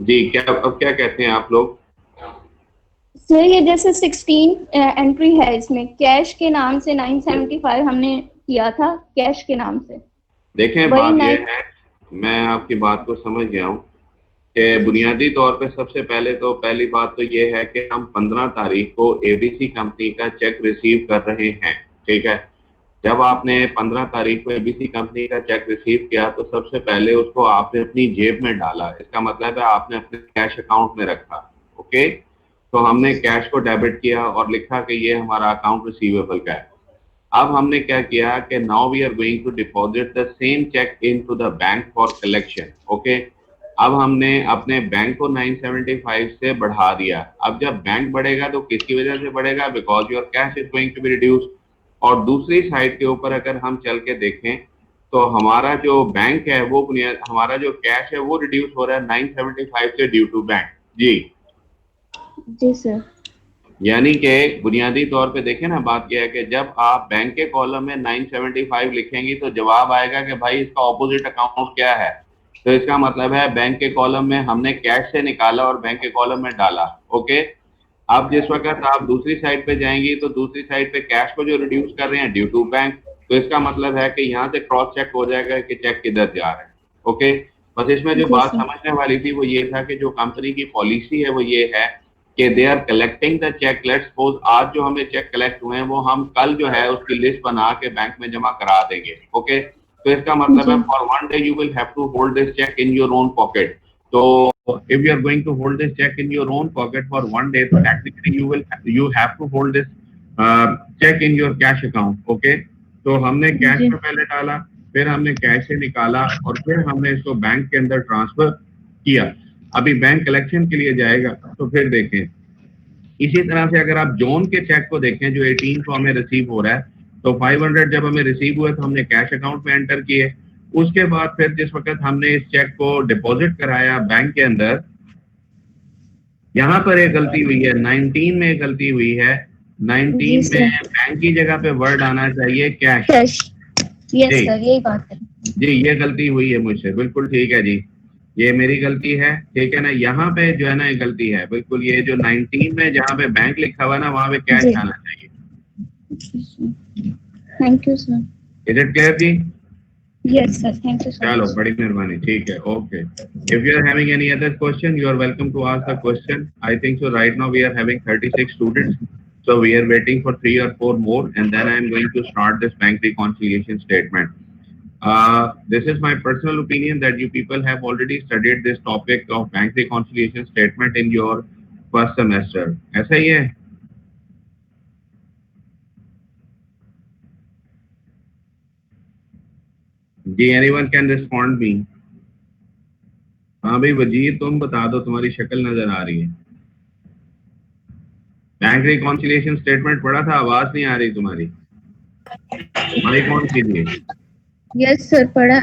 जी, क्या अब क्या कहते हैं आप लोग? सर ये जैसे 16 एंट्री है, इसमें कैश के नाम से 975 हमने किया था, कैश के नाम से देखें, वही बात यह 9। है, मैं आपकी बात को समझ गया हूँ कि बुनियादी तौर पे सबसे पहले तो पहली बात तो ये है कि हम 15 तारीख को एबीसी कंपनी का चेक रिसीव कर रहे हैं। ठीक है। जब आपने 15 तारीख को एबीसी कंपनी का चेक रिसीव किया तो सबसे पहले उसको आपने अपनी जेब में डाला, इसका मतलब है आपने अपने कैश अकाउंट में रखा। ओके। तो हमने कैश को डेबिट किया और लिखा कि ये हमारा अकाउंट रिसीवेबल का है। अब हमने क्या किया कि now we are going to deposit the same cheque into the bank for collection. Okay. अब हमने अपने बैंक को 975 से बढ़ा दिया। अब जब बैंक बढ़ेगा तो किसकी वजह से बढ़ेगा? Because your cash is going to be reduce. और दूसरी साइड के ऊपर अगर हम चल के देखें तो हमारा जो बैंक है वो हमारा जो कैश है वो रिड्यूस हो रहा है 975 से ड्यू टू बैंक। जी। जी सर। यानी कि बुनियादी तौर पे देखें ना, बात यह है कि जब आप बैंक के कॉलम में 975 लिखेंगी तो जवाब आएगा कि भाई इसका ऑपोजिट अकाउंट क्या है। तो इसका मतलब है बैंक के कॉलम में हमने कैश से निकाला और बैंक के कॉलम में डाला। ओके। अब जिस वक्त आप दूसरी साइड पे जाएंगी तो दूसरी साइड पे कैश को जो रिड्यूस कर रहे हैं ड्यू टू बैंक, तो इसका मतलब है कि यहाँ से क्रॉस चेक हो जाएगा कि चेक किधर जा रहा है। ओके। बस इसमें जो जी बात सर। समझने वाली थी वो ये था कि जो कंपनी की पॉलिसी है वो ये है कि they are collecting the cheque. Let's suppose आज जो हमें चेक कलेक्ट हुए हैं वो हम कल जो है उसकी लिस्ट बना के बैंक में जमा करा देंगे। ओके। तो इसका मतलब है जी for one day you will have to hold this cheque in your own pocket. तो if you are going to hold this check in your own pocket for one day, so technically you have to hold this check in your cash account. Okay. तो हमने cash जी में पहले डाला, फिर हमने cash से निकाला और फिर हमने इसको बैंक के अंदर ट्रांसफर किया। अभी बैंक कलेक्शन के लिए जाएगा तो फिर देखें। इसी तरह से अगर आप जोन के चेक को देखें जो 18 को हमें रिसीव हो रहा है, तो 500 जब हमें रिसीव हुआ तो हमने कैश अकाउंट में एंटर किए। उसके बाद फिर जिस वक्त हमने इस चेक को डिपॉजिट कराया बैंक के अंदर, यहाँ पर एक गलती हुई है, 19 में एक गलती हुई है। जी 19 सर। में बैंक की जगह पे वर्ड आना चाहिए कैश। कैश। यस जी। सर, यही बात है। जी, ये गलती हुई है मुझसे, बिल्कुल ठीक है जी। ये मेरी गलती है, ठीक है ना। यहाँ पे जो है ना ये गलती है बिल्कुल, ये जो 19 में जहाँ पे बैंक लिखा हुआ ना वहाँ पे कैश जी। आना चाहिए। Thank you sir. Is it clear जी? Yes sir, thank you so चलो, मच। बड़ी मेहरबानी, ठीक है, okay. If you are having any other question you are welcome to ask the question. I think so right now we are having 36 students, so we are waiting for 3 or 4 more and then I am going to start this bank reconciliation statement. This is my personal opinion that you people have already studied this topic of bank reconciliation statement in your first semester. ऐसा ही है? जी, anyone can respond me? हाँ भाई वजीर, तुम बता दो, तुम्हारी शक्ल नजर आ रही है। बैंक रिकॉन्सिलिएशन स्टेटमेंट पढ़ा था, आवाज नहीं आ रही तुम्हारी, माइक ऑन कीजिए। यस सर, पढ़ा।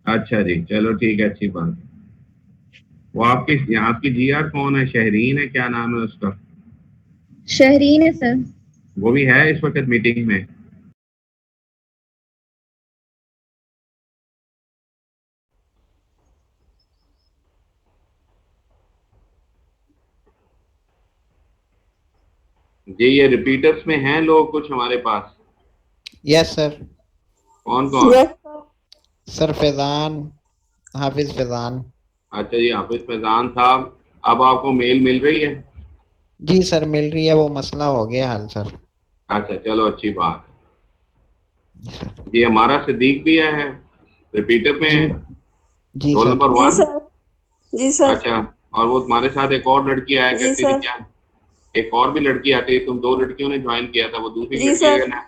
अच्छा जी, चलो ठीक है, अच्छी बात। वो आपकी जीआर कौन है? शहरीन है, क्या नाम है उसका? शहरीन है सर। वो भी है इस वक्त मीटिंग में? जी, ये रिपीटर्स में हैं लोग कुछ हमारे पास? Yes sir. कौन कौन? सर फैजान, हाफिज फैजान। अच्छा जी, हाफिज फैजान साहब, अब आपको मेल मिल रही है? जी सर मिल रही है, वो मसला हो गया हल सर। अच्छा, चलो अच्छी बात है जी। हमारा सिद्दीक भी है रिपीटर में जी है, जी रोल सर। नंबर जी 1। सर। जी सर। अच्छा, और वो तुम्हारे साथ एक और लड़की आया जी करती थी सर। क्या? एक और भी लड़की आती है, तुम 2 लड़कियों ने ज्वाइन किया था, वो दूसरी जी लड़की का सर। नाम,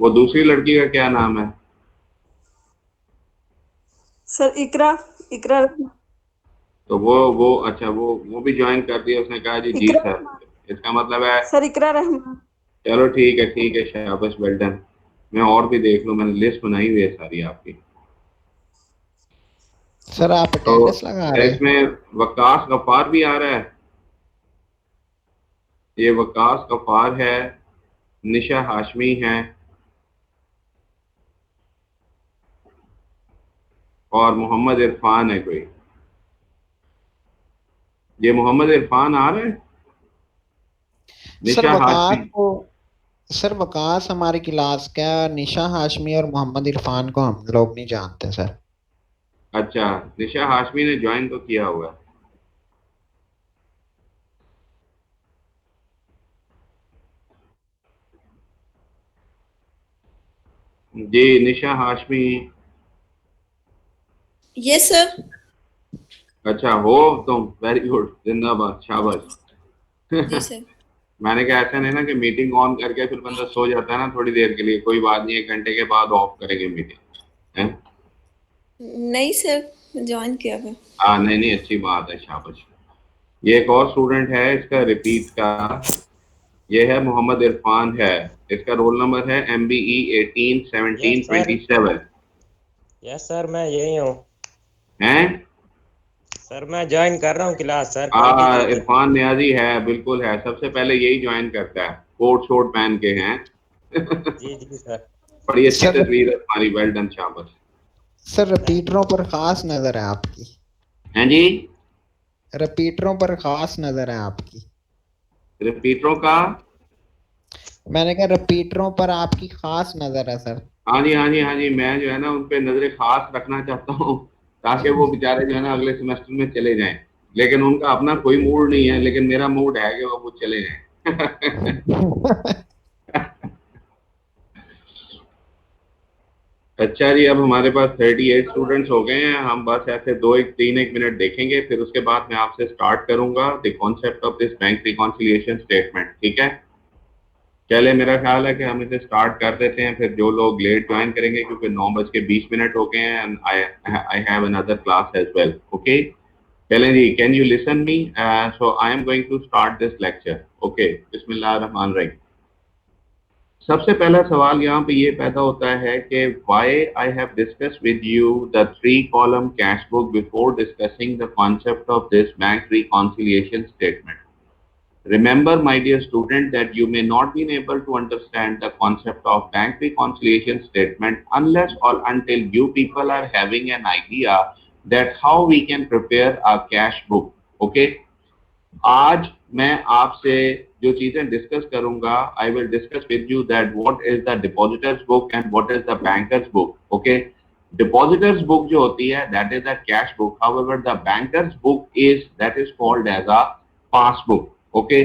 वो दूसरी लड़की का क्या नाम है? सर इकरा। इकरा। तो वो अच्छा, वो भी ज्वाइन कर दिया, उसने कहा जी जी इकरा सर। रहमान। इसका मतलब है, सर इकरा रहमान। चलो ठीक है, शाबाश, वेल डन। मैं और भी देख लूं, मैंने लिस्ट बनाई हुई है सारी आपकी। सर आप तो अटेंडेंस लगा रहे हैं? इसमें वकास गफ्फार भी आ रहा है। ये वकास गफ्फार है, निशा हाशमी है और मोहम्मद इरफान है कोई। ये मोहम्मद इरफान आ रहा है, सर निशा वकास हाशमी। को, सर वकास हमारी क्लास का, निशा हाशमी और मोहम्मद इरफान को हम लोग नहीं जानते सर। अच्छा, निशा हाशमी ने ज्वाइन तो किया हुआ है। जी निशा हाशमी। Yes sir. अच्छा हो तुम, वेरी गुड, जिंदाबाद, शाबाश। जी सर। मैंने कहा ऐसा नहीं ना कि मीटिंग ऑन करके फिर बंदा सो जाता है ना थोड़ी देर के लिए, कोई बात नहीं, 1 घंटे के बाद ऑफ करेंगे मीटिंग है। नहीं सर, ज्वाइन किया हुआ। हाँ नहीं नहीं, अच्छी बात है, शाबाश। ये एक और स्टूडेंट है इसका रिपीट का, ये है मोहम्मद इरफान है। इसका रोल नंबर है MBE eighteen yes seventeen sir. 27 yes sir, मैं यही हूँ है। सर। मैं ज्वाइन कर रहा हूँ क्लास सर, काइंडली कीजिए। इरफान नियाजी है, बिल्कुल है, सबसे पहले यही ज्वाइन करता है, कोट शोट पहन के हैं। जी जी सर। बड़ी अच्छी सर, तस्वीर है तुम्हारी, वेल डन, शाबाश। सर रिपीटरों पर खास नजर है आपकी। हैं जी, रिपीटरों पर खास नजर है आपकी। रिपीटरों का। मैंने कहा रिपीटरों पर आपकी खास नजर है सर। हाँ जी हाँ जी हाँ जी, मैं जो है ना उन पे नजरें खास रखना चाहता हूँ, ताकि वो बेचारे जो है ना अगले सेमेस्टर में चले जाएं। लेकिन उनका अपना कोई मूड नहीं है, लेकिन मेरा मूड है कि वो चले जाएं। अच्छा जी, अब हमारे पास 38 स्टूडेंट्स हो गए हैं। हम बस ऐसे 1 मिनट देखेंगे, फिर उसके बाद मैं आपसे स्टार्ट करूंगा the concept of this bank reconciliation statement, ठीक है। चले, मेरा ख्याल है कि हम इसे स्टार्ट कर देते हैं, फिर जो लोग लेट ज्वाइन करेंगे, क्योंकि 9:20 हो गए हैं and I have another class as well, okay. चलें जी, can you listen me? So I am going to start this lecture, okay. बिस्मिल्लाह रहमान रहीम। सबसे पहला सवाल यहाँ पे ये पैदा होता है कि why I have discussed with you the 3-column cash book before discussing the concept of this bank reconciliation statement. Remember, my dear student, that you may not be able to understand the concept of bank reconciliation statement unless or until you people are having an idea that how we can prepare a cash book. Okay? आज मैं आपसे जो चीजें discuss करूंगा, I will discuss with you that what is the depositors book and what is the bankers book, okay. Depositors book जो होती है that is the cash book, however the bankers book is that is called as a passbook, okay.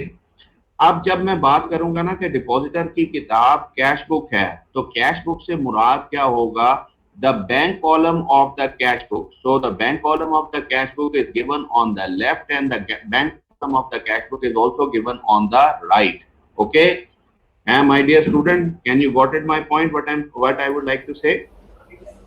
अब जब मैं बात करूंगा ना कि डिपॉजिटर की किताब कैश बुक है, तो कैश बुक से मुराद क्या होगा? The bank column of the cash book. So the bank column of the cash book is given on the left and the bank column of the cash book is also given on the right, okay. My dear student, can you got it my point? What I would like to say?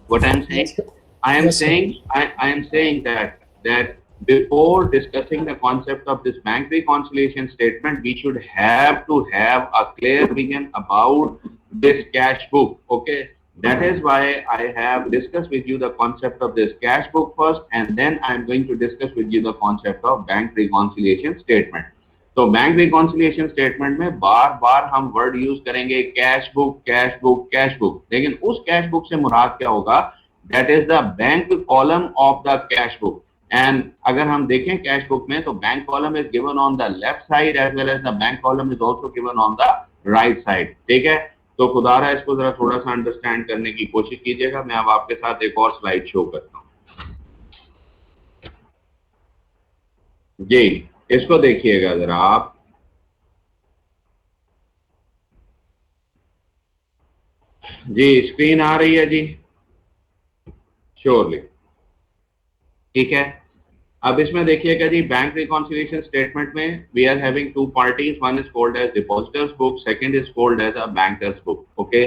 What I am saying? I am saying that before discussing the concept of this bank reconciliation statement, we should have to have a clear vision about this cash book. Okay, that is why I have discussed with you the concept of this cash book first, and then I am going to discuss with you the concept of bank reconciliation statement. तो bank reconciliation statement में बार बार हम word use करेंगे cash book cash book cash book, लेकिन उस cash book से मुराद क्या होगा? That is the bank column of the cash book. And अगर हम देखें कैश बुक में, तो bank column is given on the left side as well as the bank column is also given on the right side, ठीक है। तो खुदारा इसको जरा थोड़ा सा अंडरस्टैंड करने की कोशिश कीजिएगा। मैं अब आपके साथ एक और स्लाइड शो करता हूँ जी, इसको देखिएगा जरा आप। जी स्क्रीन आ रही है जी, श्योरली, ठीक है। अब इसमें देखिएगा जी, बैंक रिकॉन्सिलिएशन स्टेटमेंट में we are having two parties, one is called as depositors book, second is called as a bankers book, okay.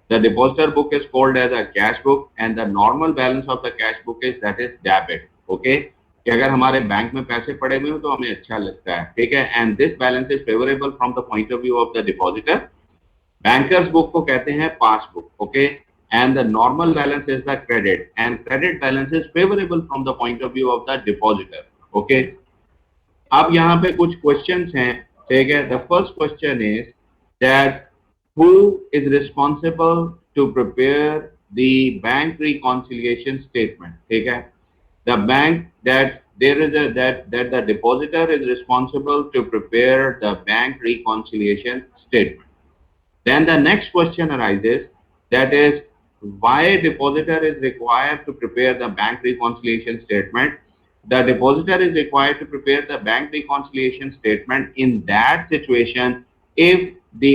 The depositor book is called as a cash book and the normal balance of the cash book is that is debit, okay. कि अगर हमारे bank में पैसे पड़े हुए हो तो हमें अच्छा लगता है, ठीक है। And this balance is favourable from the point of view of the depositor. Bankers book को कहते हैं passbook, okay. And the normal balance is the credit, and credit balance is favourable from the point of view of the depositor, okay. अब यहाँ पे कुछ questions हैं, ठीक है। The first question is that who is responsible to prepare the bank reconciliation statement, ठीक है। The bank that there is that the depositor is responsible to prepare the bank reconciliation statement. Then the next question arises, that is why depositor is required to prepare the bank reconciliation statement. The depositor is required to prepare the bank reconciliation statement in that situation if the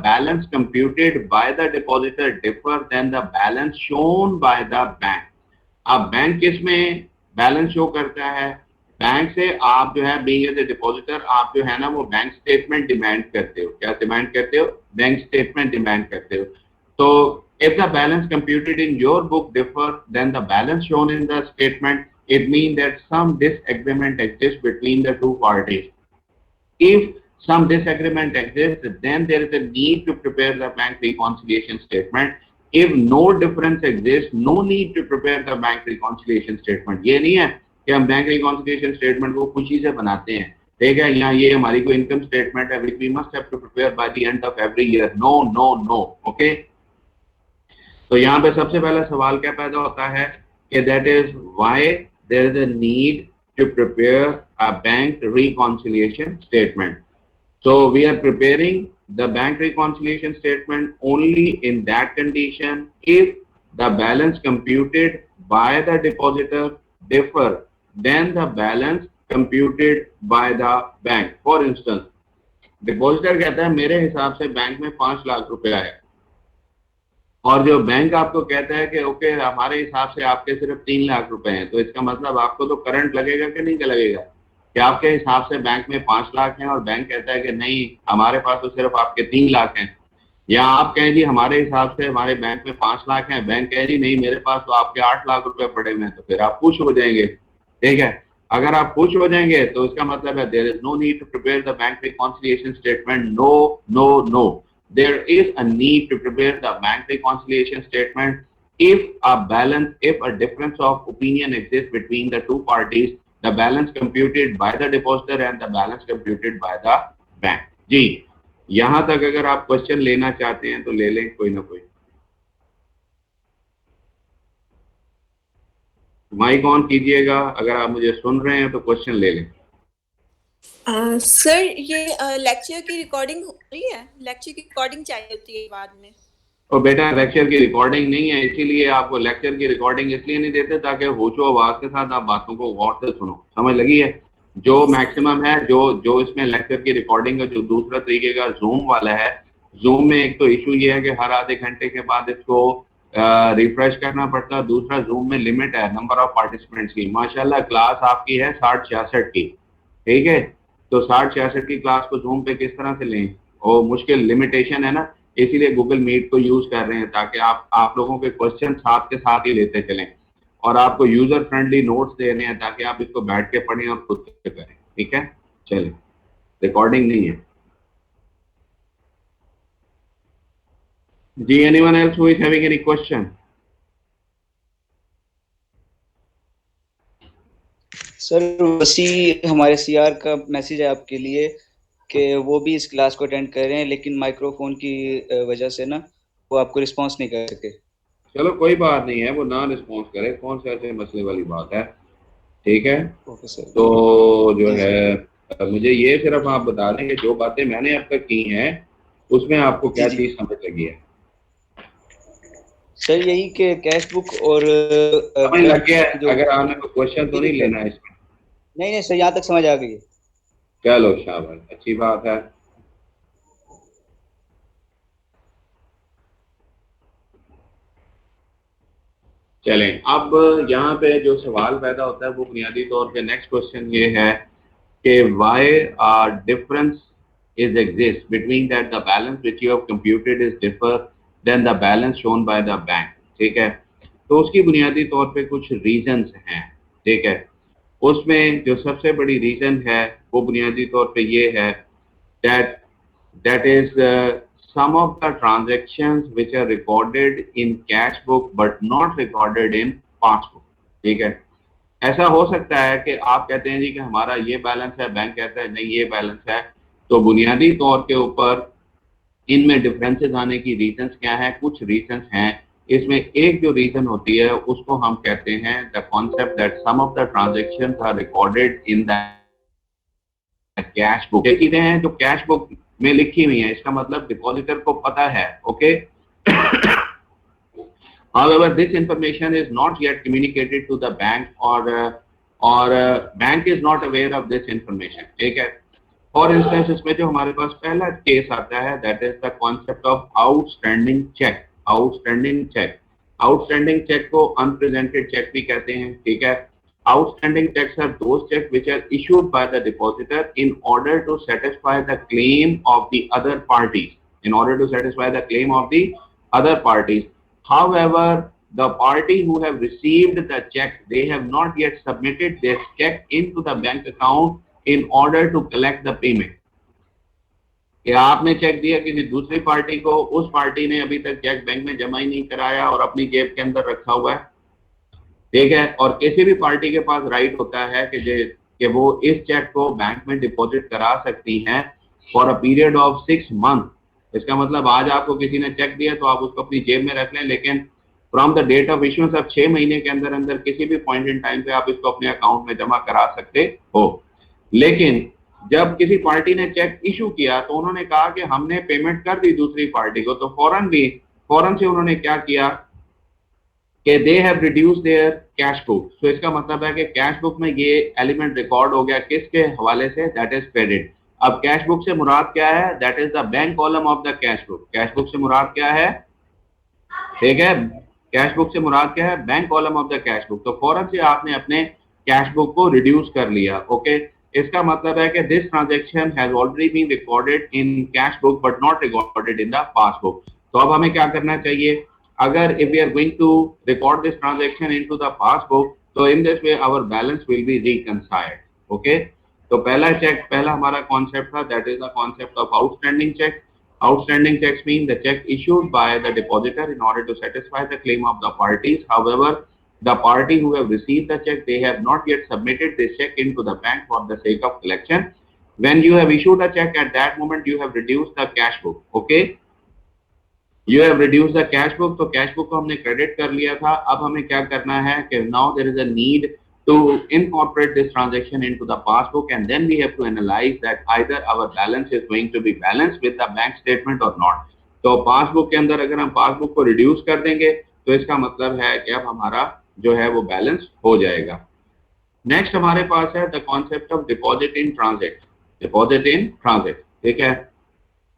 balance computed by the depositor differ than the balance shown by the bank. अब bank किस में balance show करता है? Bank से आप जो है being as a depositor आप जो है ना वो बैंक स्टेटमेंट डिमांड करते हो. क्या डिमांड करते हो? बैंक स्टेटमेंट डिमांड करते हो. तो if the balance computed in your book differ than the balance shown in the statement, it means that some disagreement exists between the two parties. If some disagreement exists, then there is a need to prepare the bank reconciliation statement. If no difference exists, no need to prepare the bank reconciliation statement. ये नहीं है कि हम bank reconciliation statement को खुशी से बनाते हैं. ठीक है, यहाँ ये हमारी कोई income statement है which we must have to prepare by the end of every year. No. Okay. तो यहाँ पे सबसे पहला सवाल क्या पैदा होता है कि that is why there is a need to prepare a bank reconciliation statement. So we are preparing the bank reconciliation statement only in that condition if the balance computed by the depositor differ than the balance computed by the bank. For instance, depositor कहता है मेरे हिसाब से bank में 5 लाख रुपया है और जो बैंक आपको कहता है कि ओके हमारे हिसाब से आपके सिर्फ 3 लाख रुपए हैं, तो इसका मतलब आपको तो करंट लगेगा कि नहीं लगेगा कि आपके हिसाब से बैंक में 5 लाख हैं और बैंक कहता है कि नहीं हमारे पास तो सिर्फ आपके 3 लाख हैं. या आप कहें जी हमारे हिसाब से हमारे बैंक में 5 लाख हैं, बैंक कहे जी नहीं मेरे पास तो आपके 8 लाख रुपए पड़े हुए हैं, तो फिर आप खुश हो जाएंगे. ठीक है, अगर आप खुश हो जाएंगे तो इसका मतलब है there is no need to prepare the bank reconciliation statement. No. There is a need to prepare the bank reconciliation statement if a difference of opinion exists between the two parties, the balance computed by the depositor and the balance computed by the bank. जी, यहाँ तक अगर आप question लेना चाहते हैं तो ले लें कोई ना कोई. माइक ऑन कीजिएगा, अगर आप मुझे सुन रहे हैं तो क्वेश्चन ले लें. सर ये लेक्चर की रिकॉर्डिंग हो रही है? लेक्चर की रिकॉर्डिंग चाहिए होती है बाद में. और बेटा लेक्चर की रिकॉर्डिंग नहीं है, इसीलिए आपको लेक्चर की रिकॉर्डिंग इसलिए नहीं देते ताकि होशो आवाज के साथ आप बातों को गौर से सुनो. समझ लगी है? जो मैक्सिमम है जो इसमें लेक्चर की रिकॉर्डिंग है, जो दूसरा तरीके का जूम वाला है, जूम में एक तो इशू ये है कि हर आधे घंटे के बाद इसको रिफ्रेश करना पड़ता है. दूसरा जूम में लिमिट है नंबर ऑफ पार्टिसिपेंट्स की. माशाल्लाह क्लास आपकी है 60-66 की. ठीक है, तो 60-66 की क्लास को जूम पे किस तरह से लें, और मुश्किल लिमिटेशन है ना, इसीलिए गूगल मीट को यूज कर रहे हैं ताकि आप लोगों के क्वेश्चन साथ के साथ ही लेते चलें और आपको यूजर फ्रेंडली नोट्स दे रहे हैं ताकि आप इसको बैठ के पढ़ें और खुद से करें. ठीक है, चलें, रिकॉर्डिंग नहीं है जी. Anyone else who is having any question? Sir Wasi हमारे सीआर का मैसेज है आपके लिए कि वो भी इस क्लास को अटेंड कर रहे हैं लेकिन माइक्रोफोन की वजह से ना वो आपको रिस्पांस नहीं कर सके. चलो कोई बात नहीं है, वो ना रिस्पांस करे, कौन सा ऐसे मसले वाली बात है. ठीक है, ओके सर. तो जो है मुझे ये सिर्फ आप बता दें कि जो बातें मैंने अब तक की हैं उसमें आपको क्या चीज समझ लगी है? सर यही कि कैश बुक और समझ लग गया. अगर आपने कोई क्वेश्चन तो नहीं लेना है इसमें? नहीं सर, यहाँ तक समझ आ गई है. चलो शाबाश, अच्छी बात है. चलें, अब यहाँ पे जो सवाल पैदा होता है वो बुनियादी तौर पे नेक्स्ट क्वेश्चन ये है कि why difference is exist between that the balance which you have computed is differ than the balance shown by the bank. ठीक है, तो उसकी बुनियादी तौर पे कुछ रीजंस हैं. ठीक है, उसमें जो सबसे बड़ी रीजन है वो बुनियादी तौर पे ये है that is some of the transactions which are recorded in cash book but not recorded in passbook. ठीक है, ऐसा हो सकता है कि आप कहते हैं जी कि हमारा ये बैलेंस है, बैंक कहता है नहीं ये बैलेंस है, तो बुनियादी तौर के ऊपर इनमें डिफरेंसेस आने की रीजंस क्या है? कुछ रीजंस हैं इसमें एक जो रीजन होती है उसको हम कहते हैं the concept that some of the transactions are recorded in the cash book. ये चीजें हैं जो कैश बुक में लिखी हुई है, इसका मतलब डिपॉजिटर को पता है, okay. However, this information is not yet communicated to the bank or bank is not aware of this information, ठीक है। फॉर इंस्टेंस इसमें जो हमारे पास पहला केस आता है that is the concept of outstanding cheque. Outstanding cheque, outstanding cheque को unpresented cheque भी कहते हैं, ठीक है। Outstanding checks are those checks which are issued by the depositor in order to satisfy the claim of the other parties. In order to satisfy the claim of the other parties. However, the party who have received the check, they have not yet submitted this check into the bank account in order to collect the payment. कि आपने check दिया किसी दूसरी party को, उस party ने अभी तक चेक बैंक में जमा ही नहीं कराया और अपनी जेब के अंदर रखा हुआ है, ठीक है। और किसी भी पार्टी के पास राइट होता है कि वो इस चेक को बैंक में डिपॉजिट करा सकती हैं for a period of 6 month. इसका मतलब आज आपको किसी ने चेक दिया तो आप उसको अपनी जेब में रख लें, लेकिन from the date of issuance आप 6 महीने के अंदर अंदर किसी भी पॉइंट इन टाइम पे आप इसको अपने अकाउंट में जमा करा सकते हो। लेकिन जब किसी पार्टी ने चेक इशू किया तो उन्होंने कहा कि हमने पेमेंट कर दी दूसरी पार्टी को, तो फौरन से उन्होंने क्या किया कि they have reduce there cash book. तो इसका मतलब है कि कैश बुक में ये एलिमेंट रिकॉर्ड हो गया किसके हवाले से, दैट इज क्रेडिट। अब कैश बुक से मुराद क्या है, that is the bank column of the cash book. Cash book से मुराद क्या है, ठीक है, कैश बुक से मुराद क्या है, bank column of the cash book. तो फौरन से आपने अपने कैश बुक को रिड्यूस कर लिया, ओके। इसका मतलब है कि this transaction has already been recorded in cash book but not recorded in the passbook. तो अब हमें क्या करना चाहिए, अगर if we are going to record this transaction into the passbook, so in this way our balance will be reconciled, okay। तो पहला हमारा concept था, that is the concept of outstanding check। Outstanding checks mean the check issued by the depositor in order to satisfy the claim of the parties. However, the party who have received the check, they have not yet submitted this check into the bank for the sake of collection. When you have issued a check, at that moment you have reduced the cash book, okay। You have reduced the cash book, तो cash book को हमने credit कर लिया था। अब हमें क्या करना है कि now there is a need to incorporate this transaction into the passbook, and then we have to analyze that either our balance is going to be balanced with the bank statement or not। तो passbook के अंदर अगर हम passbook को reduce कर देंगे तो इसका मतलब है कि अब हमारा जो है वो बैलेंस हो जाएगा। नेक्स्ट हमारे पास है the concept of deposit in transit. Deposit in transit, ठीक है।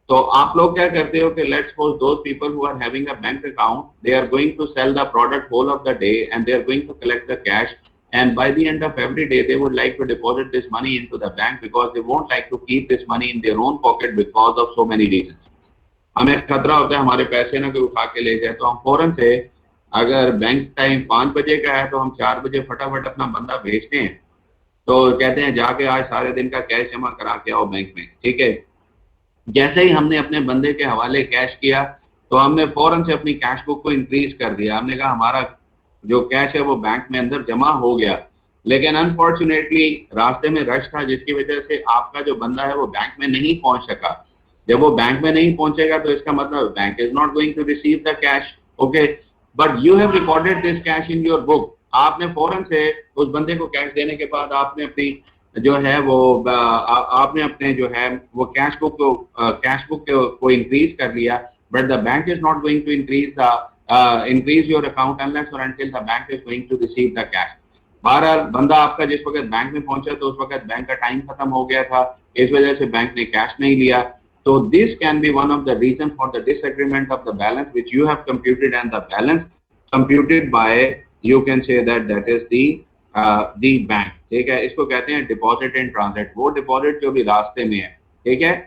तो आप लोग क्या करते हो कि let's suppose those people who are having a bank account, they are going to sell the product whole of the day and they are going to collect the cash, and by the end of every day they would like to deposit this money into the bank because they won't like to keep this money in their own pocket because of so many reasons। हमें खतरा होता है हमारे पैसे ना कोई उठा के ले जाए, तो हम फौरन से अगर बैंक टाइम 5 बजे का है तो हम 4 बजे फटाफट अपना बंदा भेजते हैं, तो कहते हैं जाके आज सारे दिन का कैश जमा करा के आओ बैंक में, ठीक है। जैसे ही हमने अपने बंदे के हवाले कैश किया तो हमने फौरन से अपनी कैश बुक को इंक्रीज कर दिया। हमने कहा हमारा जो कैश है वो बैंक में अंदर जमा हो गया, लेकिन अनफॉर्चुनेटली रास्ते में रश था जिसकी वजह से आपका जो बंदा है वो बैंक में नहीं पहुंच सका। जब वो बैंक में नहीं पहुंचेगा तो इसका मतलब bank is not going to receive the cash, okay. But you have recorded this cash in your book. आपने फौरन से उस बंदे को कैश देने के बाद आपने अपनी जो है वो आपने अपने जो है वो कैश बुक को इंक्रीज कर लिया, but the bank is not going to increase your account unless और until the bank is going to receive the cash. बहरहाल बंदा आपका जिस वक्त बैंक में पहुंचा तो उस वक्त बैंक का टाइम खत्म हो गया था, इस वजह से बैंक ने कैश नहीं लिया। तो this can be one of the reason for the disagreement of the balance which you have computed, and the balance computed by you can say that is the bank, ठीक है। इसको कहते हैं deposit in transit, वो deposit जो भी रास्ते में है, ठीक है।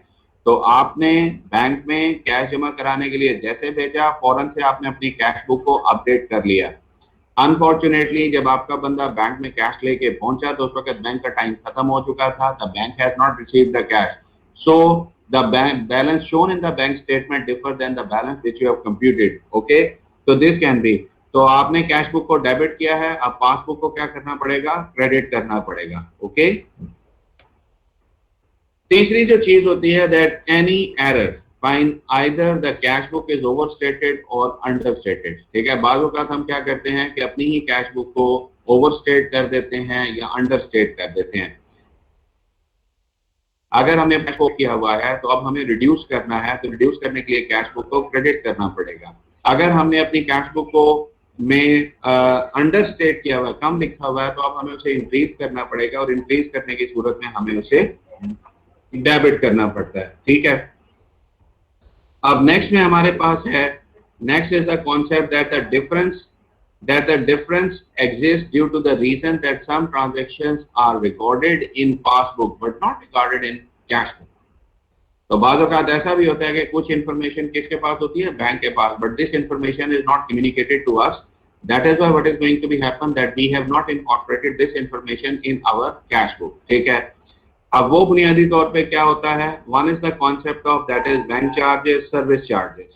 तो आपने बैंक में कैश जमा कराने के लिए जैसे भेजा, फौरन से आपने अपनी कैश बुक को अपडेट कर लिया। अनफॉर्चुनेटली जब आपका बंदा बैंक में कैश लेके पहुंचा तो उस वक्त बैंक का टाइम खत्म हो चुका था, the bank has not received the cash, so the bank balance shown in the bank statement differ than the balance which you have computed, okay. तो दिस कैन बी, तो आपने कैश बुक को debit किया है, अब passbook को क्या करना पड़ेगा, क्रेडिट करना पड़ेगा, ओके। तीसरी जो चीज होती है that any error, find either the cash book is overstated और अंडरस्टेटेड। ठीक है, बाज़ औक़ात हम क्या करते हैं कि अपनी ही कैश बुक को ओवरस्टेट कर देते हैं या अंडरस्टेट कर देते हैं। अगर हमने कैश बुक किया हुआ है तो अब हमें रिड्यूस करना है, तो रिड्यूस करने के लिए कैश बुक को क्रेडिट करना पड़ेगा। अगर हमने अपनी कैश बुक को में अंडरस्टेट किया हुआ, कम लिखा हुआ है, तो अब हमें उसे इंक्रीज करना पड़ेगा और इंक्रीज करने की सूरत में हमें उसे डेबिट करना पड़ता है। ठीक है, अब नेक्स्ट में हमारे पास है, next is the concept that the difference exists due to the reason that some transactions are recorded in passbook but not recorded in cash book। तो बाज़ औक़ात ऐसा भी होता है कि कुछ इंफॉर्मेशन किसके पास होती है, बैंक के पास, but this information is not communicated to us. That is why what is going to be happen that we have not incorporated this information in our cash book. ठीक है, अब वो बुनियादी तौर पे क्या होता है, one is the concept of that is bank charges, service charges.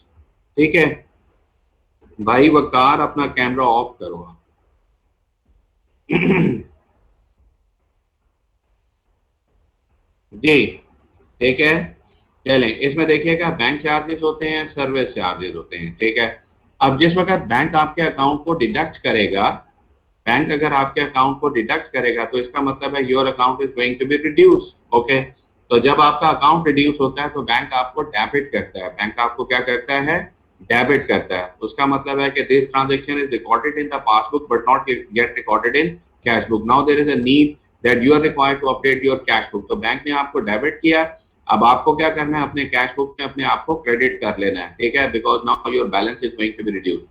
ठीक है भाई वकार, अपना कैमरा ऑफ करो। जी ठीक है, चलें, इसमें देखिएगा बैंक चार्जेस होते हैं, सर्विस चार्जेस होते हैं। ठीक है, अब जिस वक्त बैंक आपके अकाउंट को डिडक्ट करेगा, बैंक अगर आपके अकाउंट को डिडक्ट करेगा तो इसका मतलब है your account is going to be reduce. Okay, तो जब आपका अकाउंट रिड्यूस होता है तो बैंक आपको डेबिट करता है, बैंक आपको क्या करता है, डेबिट करता है। उसका मतलब है कि this transaction is recorded in the passbook but not get recorded in cash book. Now there is a need that you are required to update your cash book. तो बैंक ने आपको डेबिट किया, अब आपको क्या करना है, अपने कैश बुक में अपने आप को क्रेडिट कर लेना है। ठीक है, because now your balance is going to be reduce.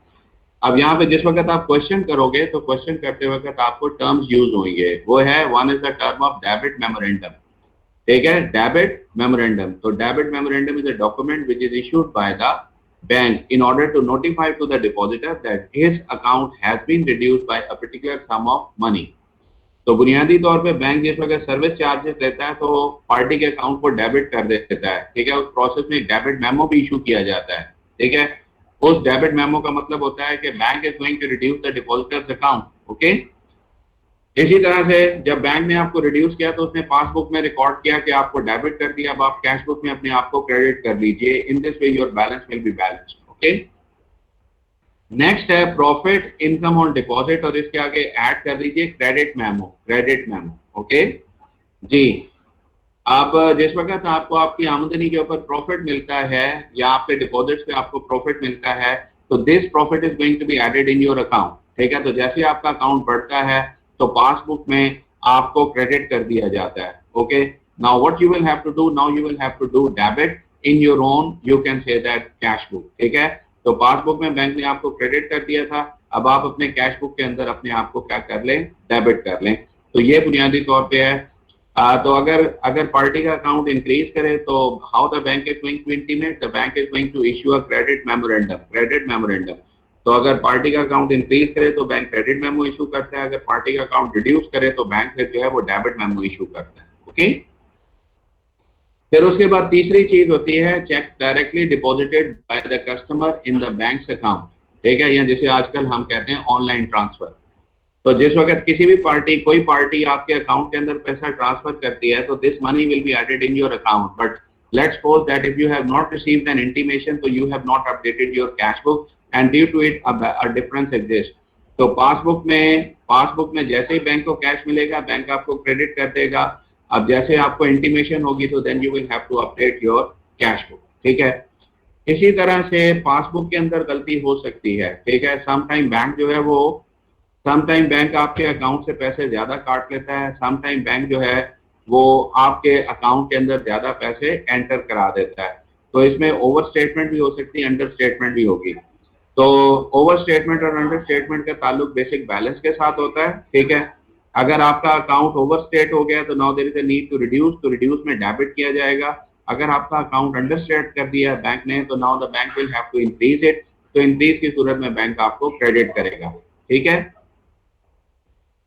अब यहाँ पे जिस वक्त आप क्वेश्चन करोगे तो क्वेश्चन करते वक्त आपको टर्म्स यूज होंगे, वो है, one is the term of debit memorandum. ठीक है, डेबिट मेमोरेंडम। तो debit memorandum is a document which is issued by the bank in order to notify to the depositor that his account has been reduced by a particular sum of money। तो बुनियादी तौर पे bank जिस वक्त service charges लेता है तो party के अकाउंट को डेबिट कर देता है। ठीक है, उस प्रोसेस में डेबिट मेमो भी इशू किया जाता है। ठीक है, उस डेबिट मेमो का मतलब होता है कि bank is going to reduce the depositors account. Okay, इसी तरह से जब बैंक ने आपको रिड्यूस किया तो उसने पासबुक में रिकॉर्ड किया कि आपको डेबिट कर दिया, अब आप कैश बुक में अपने आप को क्रेडिट कर लीजिए। In this way your balance will be balanced. Okay, next है प्रॉफिट इनकम ऑन डिपॉजिट, और इसके आगे ऐड कर दीजिए credit memo, credit memo. Okay जी, अब जिस वक्त आपको आपकी आमदनी के ऊपर प्रॉफिट मिलता है या आपके डिपॉजिट्स पे आपको प्रॉफिट मिलता है तो this profit is going to be added in your account. ठीक है, तो जैसे आपका अकाउंट बढ़ता है तो पासबुक में आपको क्रेडिट कर दिया जाता है। Okay, now what you will have to do, now you will have to do debit in your own, you can say that cash book. ठीक है, तो पासबुक में बैंक ने आपको क्रेडिट कर दिया था, अब आप अपने कैश बुक के अंदर अपने आप को क्या कर लें, डेबिट कर लें। तो ये बुनियादी तौर पे है। तो अगर पार्टी का अकाउंट इंक्रीज करे तो how the bank is going to intimate, the bank is going to issue a credit memorandum, credit memorandum. तो अगर पार्टी का अकाउंट इंक्रीज करे तो बैंक क्रेडिट मेमो इशू करता है, अगर पार्टी का अकाउंट रिड्यूस करे तो बैंक से जो है वो डेबिट मेमो इशू करता है। ओके, फिर उसके बाद तीसरी चीज होती है cheque directly deposited by the customer in the bank's account. ठीक है, या जिसे आजकल हम कहते हैं ऑनलाइन ट्रांसफर। तो जिस वक्त किसी भी पार्टी, कोई पार्टी आपके अकाउंट के अंदर पैसा ट्रांसफर करती है तो this money will be added in your account, but let's suppose that if you have not received an intimation तो you have not updated your cash book and due to it a difference exists। तो passbook में जैसे ही bank को cash मिलेगा bank आपको credit कर देगा। अब जैसे आपको इंटीमेशन होगी तो then you will have to update your cash book. ठीक है, इसी तरह से पासबुक के अंदर गलती हो सकती है। ठीक है, समटाइम बैंक जो है वो, समटाइम बैंक आपके अकाउंट से पैसे ज्यादा काट लेता है, समटाइम बैंक जो है वो आपके अकाउंट के अंदर ज्यादा पैसे एंटर करा देता है। तो इसमें ओवर स्टेटमेंट भी हो सकती है, अंडर स्टेटमेंट भी होगी। तो ओवर स्टेटमेंट और अंडर स्टेटमेंट का ताल्लुक बेसिक बैलेंस के साथ होता है। ठीक है, अगर आपका अकाउंट ओवर स्टेट हो गया तो now there is a need to reduce, तो रिड्यूस में डेबिट किया जाएगा। अगर आपका अकाउंट अंडर स्टेट कर दिया है बैंक ने तो now the bank will have to increase it, तो इंक्रीज की सूरत में बैंक आपको क्रेडिट करेगा। ठीक है,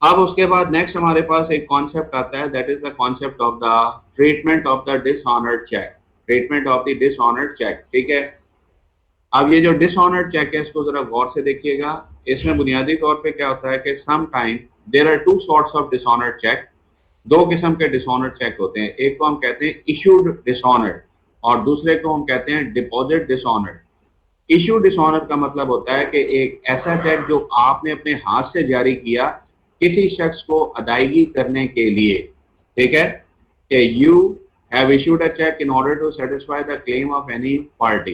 अब उसके बाद नेक्स्ट हमारे पास एक कॉन्सेप्ट आता है, that is the concept of the treatment of the dishonoured cheque, treatment of the dishonoured cheque. ठीक है, अब ये जो डिसऑनर्ड चेक है इसको जरा गौर से देखिएगा। इसमें बुनियादी तौर पे क्या होता है कि some time there are two sorts of dishonoured cheque, दो किस्म के डिसऑनर्ड चेक होते हैं। एक को हम कहते हैं इशूड डिसऑनर्ड, और दूसरे को हम कहते हैं डिपॉजिट डिसऑनर्ड। इशू डिसऑनर का मतलब होता है कि एक ऐसा चेक जो आपने अपने हाथ से जारी किया किसी शख्स को अदायगी करने के लिए, ठीक है, कि you have issued a cheque in order to satisfy the claim of any party,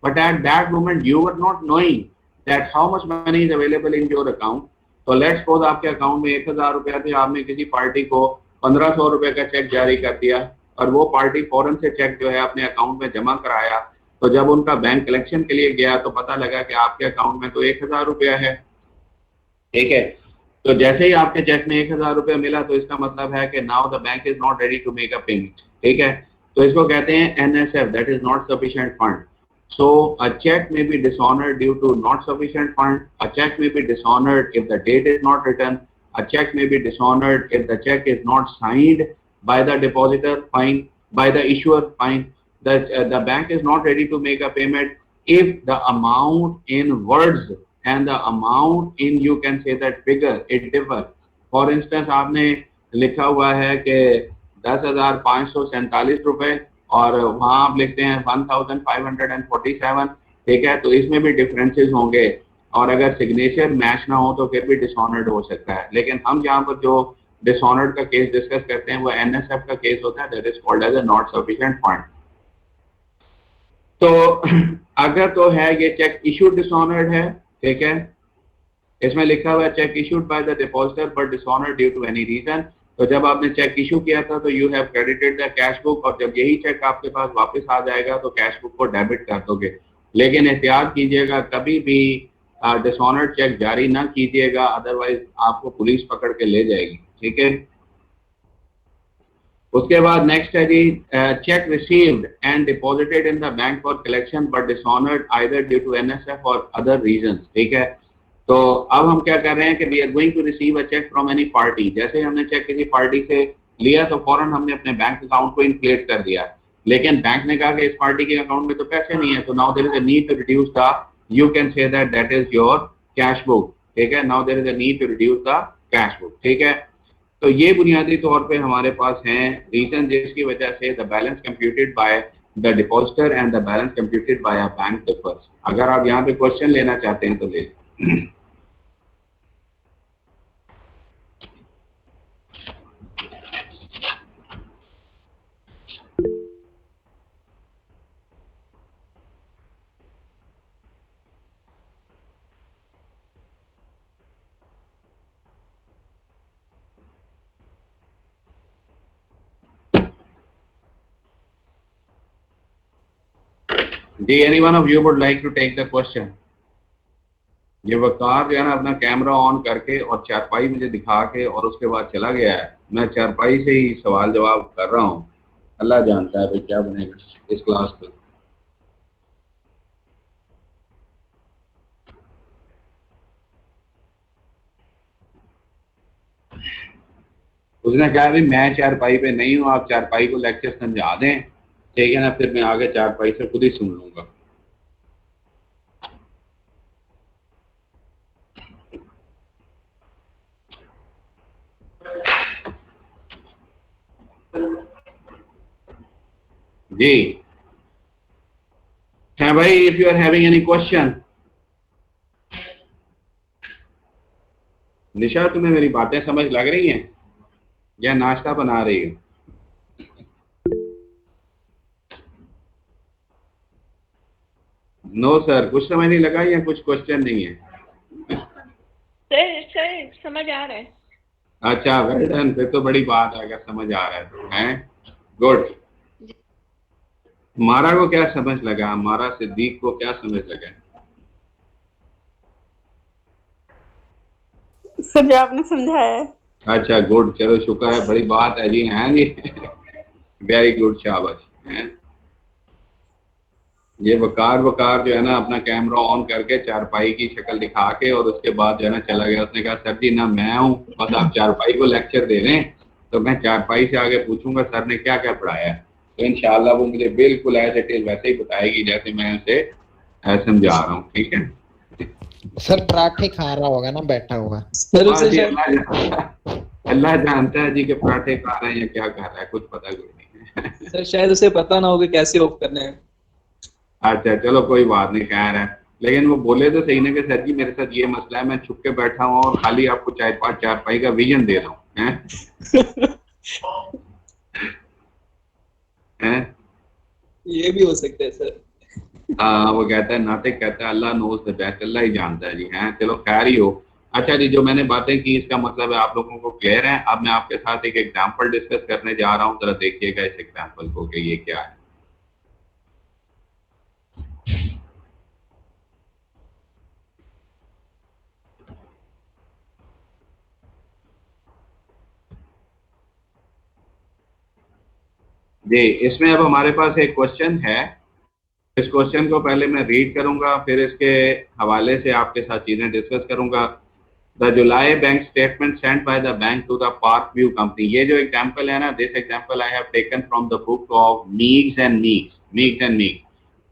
but at that moment you were not knowing that how much money is available in your account. तो let's suppose आपके account में 1000 रुपया थे, आपने किसी party को 1500 रुपए का चेक जारी कर दिया और वो पार्टी फौरन से चेक जो है अपने अकाउंट में जमा कराया। तो जब उनका बैंक कलेक्शन के लिए गया तो पता लगा कि आपके अकाउंट में तो 1000 रुपया है, ठीक है। तो जैसे ही आपके चेक में 1000 रुपया मिला तो इसका मतलब है कि now the bank is not ready to make a payment, ठीक है। तो इसको कहते हैं NSF, that is not sufficient fund. So a check may be dishonored due to not sufficient fund. A check may be dishonored if the date is not written. A check may be dishonored if the check is not signed by the depositor, fine, by the issuer, fine. The bank is not ready to make a payment if the amount in words and the amount in, you can say that figure, it differ. For instance, आपने लिखा हुआ है कि 10,547 रुपए और वहां आप लिखते हैं 1547, ठीक है। तो इसमें भी डिफरेंसेस होंगे और अगर सिग्नेचर मैच ना हो तो फिर भी डिसऑनर्ड हो सकता है। लेकिन हम यहाँ पर जो डिसऑनर्ड का केस डिस्कस करते हैं वो एनएसएफ का केस होता है, that is called as a not sufficient fund. तो अगर तो है ये चेक इशूड डिसऑनर्ड है, ठीक है, इसमें लिखा हुआ है cheque issued by the depositor but dishonoured due to any reason. तो जब आपने चेक इशू किया था तो you have credited the cash book, और जब यही चेक आपके पास वापस आ जाएगा तो कैश बुक को डेबिट कर दोगे। लेकिन एहतियात कीजिएगा, कभी भी डिसऑनर्ड चेक जारी ना कीजिएगा, अदरवाइज आपको पुलिस पकड़ के ले जाएगी, ठीक है। उसके बाद नेक्स्ट है जी, cheque received and deposited in the bank for collection but dishonoured either due to NSF और अदर रीजंस, ठीक है। तो अब हम क्या कर रहे हैं कि we are going to receive a cheque from any party. जैसे हमने चेक किसी पार्टी से लिया तो फौरन हमने अपने बैंक अकाउंट को इन्फ्लेट कर दिया, लेकिन बैंक ने कहा कि इस पार्टी के अकाउंट में तो पैसे नहीं है, तो now there is a need to reduce the, you can say that that is your cash book, ठीक है। Now there is a need to reduce the cash book, ठीक है। तो ये बुनियादी तौर पे हमारे पास हैं रीजन जिसकी वजह से the balance computed by the depositor and the balance computed by a bank differs. अगर आप यहाँ पे क्वेश्चन लेना चाहते हैं तो ले। जी, any one of you would like to take the question? ये वकार जो है ना अपना कैमरा ऑन करके और चारपाई मुझे दिखा के और उसके बाद चला गया है। मैं चारपाई से ही सवाल जवाब कर रहा हूँ, अल्लाह जानता है भाई क्या बनेगा इस क्लास पे। उसने कहा भी मैं चारपाई पे नहीं हूँ, आप चारपाई को लेक्चर समझा दें, ठीक है ना, फिर मैं आगे चारपाई से खुद ही सुन लूंगा। जी है भाई, if you are having any question. Nisha, तुम्हें मेरी बातें समझ लग रही हैं या नाश्ता बना रही हो? नो सर, कुछ समझ नहीं लगा या कुछ क्वेश्चन नहीं है? सर समझ आ रहा है। अच्छा, वेल डन, फिर तो बड़ी बात है, अगर समझ आ रहा है तो है गुड। मारा को क्या समझ लगा? मारा सिद्दीक को क्या समझ लगा? सर जो आपने समझाया है। अच्छा गुड, चलो शुक्र है, बड़ी बात है जी, हैं जी। वेरी गुड, शाबाश हैं। ये वकार जो है ना अपना कैमरा ऑन करके चारपाई की शक्ल दिखा के और उसके बाद जो है ना चला गया। उसने कहा सर जी ना मैं हूँ, बस आप चारपाई को लेक्चर दे रहे हैं, तो मैं चारपाई से आगे पूछूंगा सर ने क्या क्या पढ़ाया है, तो इंशाल्लाह वो मुझे बिल्कुल एज इट इज वैसे ही बताएगी जैसे मैं उसे समझा रहा हूँ, ठीक है। सर पराठे खा रहा होगा ना बैठा हुआ? अल्लाह जानता है जी कि पराठे खा रहे हैं या क्या खा रहा है, कुछ पता कोई नहीं है। सर शायद उसे पता ना हो कि कैसे ऑफ करने हैं। अच्छा चलो कोई बात नहीं, खैर है। लेकिन वो बोले तो सही ना कि सर जी मेरे साथ ये मसला है, मैं छुप के बैठा हूँ और खाली आपको चारपाई का विजन दे रहा हूँ हैं? ये भी हो सकता है सर। वो कहता है, नातिक कहता है अल्लाह नोज द बेस्ट, अल्लाह ही जानता है जी। हैं, चलो खैर ही हो। अच्छा जी, जो मैंने बातें की इसका मतलब है आप लोगों को क्लियर है। अब मैं आपके साथ एक एग्जांपल डिस्कस करने जा रहा हूँ, जरा देखिएगा इस एग्जांपल को कि ये क्या है। जी, इसमें अब हमारे पास एक क्वेश्चन है। इस क्वेश्चन को पहले मैं रीड करूंगा, फिर इसके हवाले से आपके साथ चीजें डिस्कस करूंगा। The July bank statement sent by the bank to the Park View company. ये जो एग्जांपल है ना, this example I have taken from the book of Meigs and Meigs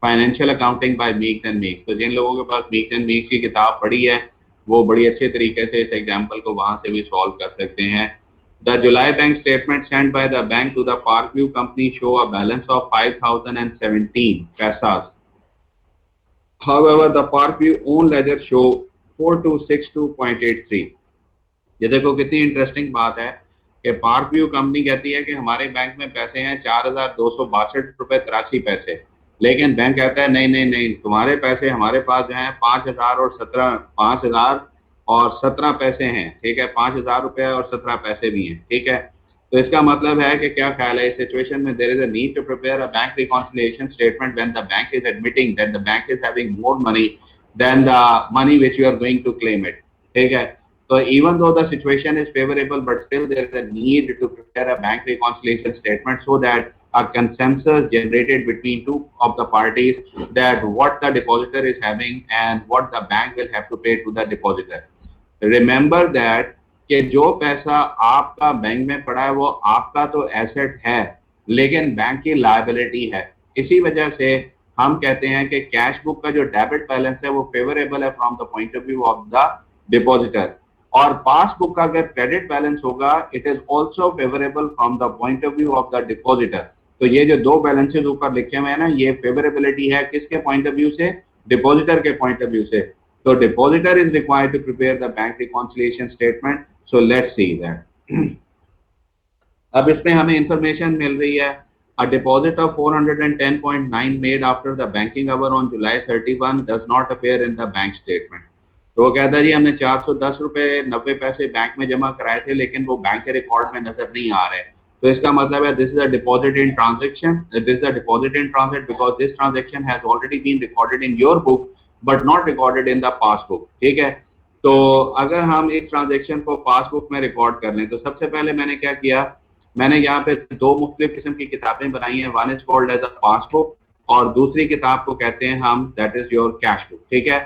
financial accounting by Meigs and Meigs. तो जिन लोगों के पास Meeks and Meeks की किताब पढ़ी है वो बड़ी अच्छे तरीके से इस एग्जांपल को वहां से भी सॉल्व कर सकते हैं। The July bank statement sent by the bank to the Parkview company show a balance of 5,017 paisas. However, the Parkview own ledger show 4262.83. ये देखो कितनी इंटरेस्टिंग बात है कि पार्कव्यू कंपनी कहती है कि हमारे बैंक में पैसे हैं 4,262 रुपए 83 पैसे, लेकिन बैंक कहता है नहीं नहीं नहीं, तुम्हारे पैसे हमारे पास जो हैं 5,017 पैसे हैं। ठीक है, 5,000 रुपए और 17 पैसे भी हैं। ठीक है, तो इसका मतलब है कि क्या ख्याल है इस सिचुएशन में there is a need to prepare a bank reconciliation statement when the bank is admitting that the bank is having more money than the money which you are going to claim it. ठीक है, so even though the situation is favorable, but still there is a need to prepare a bank reconciliation statement so that a consensus generated between two of the parties that what the depositor is having and what the bank will have to pay to the depositor. Remember that कि जो पैसा आपका bank में पड़ा है वो आपका तो एसेट है लेकिन बैंक की लायबिलिटी है। इसी वजह से हम कहते हैं कि कैश बुक का जो डेबिट बैलेंस है वो फेवरेबल है from the point of view of the depositor, और पासबुक का अगर क्रेडिट बैलेंस होगा it is also favourable from the point of view of the depositor. तो ये जो दो बैलेंसेज ऊपर लिखे हुए हैं ना, ये फेवरेबिलिटी है किसके पॉइंट ऑफ व्यू से? डिपॉजिटर के पॉइंट ऑफ व्यू से। तो depositor is required to prepare the bank reconciliation statement. So let's see that. अब इसमें हमें इंफॉर्मेशन मिल रही है a deposit of 410.9 made after the banking hour on July 31 does not appear in the bank statement. तो वो कहता है जी हमने 410 रुपए 90 पैसे बैंक में जमा कराए थे लेकिन वो बैंक के रिकॉर्ड में नजर नहीं आ रहे। तो इसका मतलब है this is a deposit in transaction, this is a deposit in transit because this transaction has already been recorded in your book but not recorded in the passbook. ठीक है, तो अगर हम इस ट्रांजैक्शन को पासबुक में रिकॉर्ड कर लें तो सबसे पहले मैंने क्या किया, मैंने यहाँ पे दो मुख्तलिफ किस्म की किताबें बनाई हैं। One is called as a passbook और दूसरी किताब को कहते हैं हम that is your cash book. ठीक है,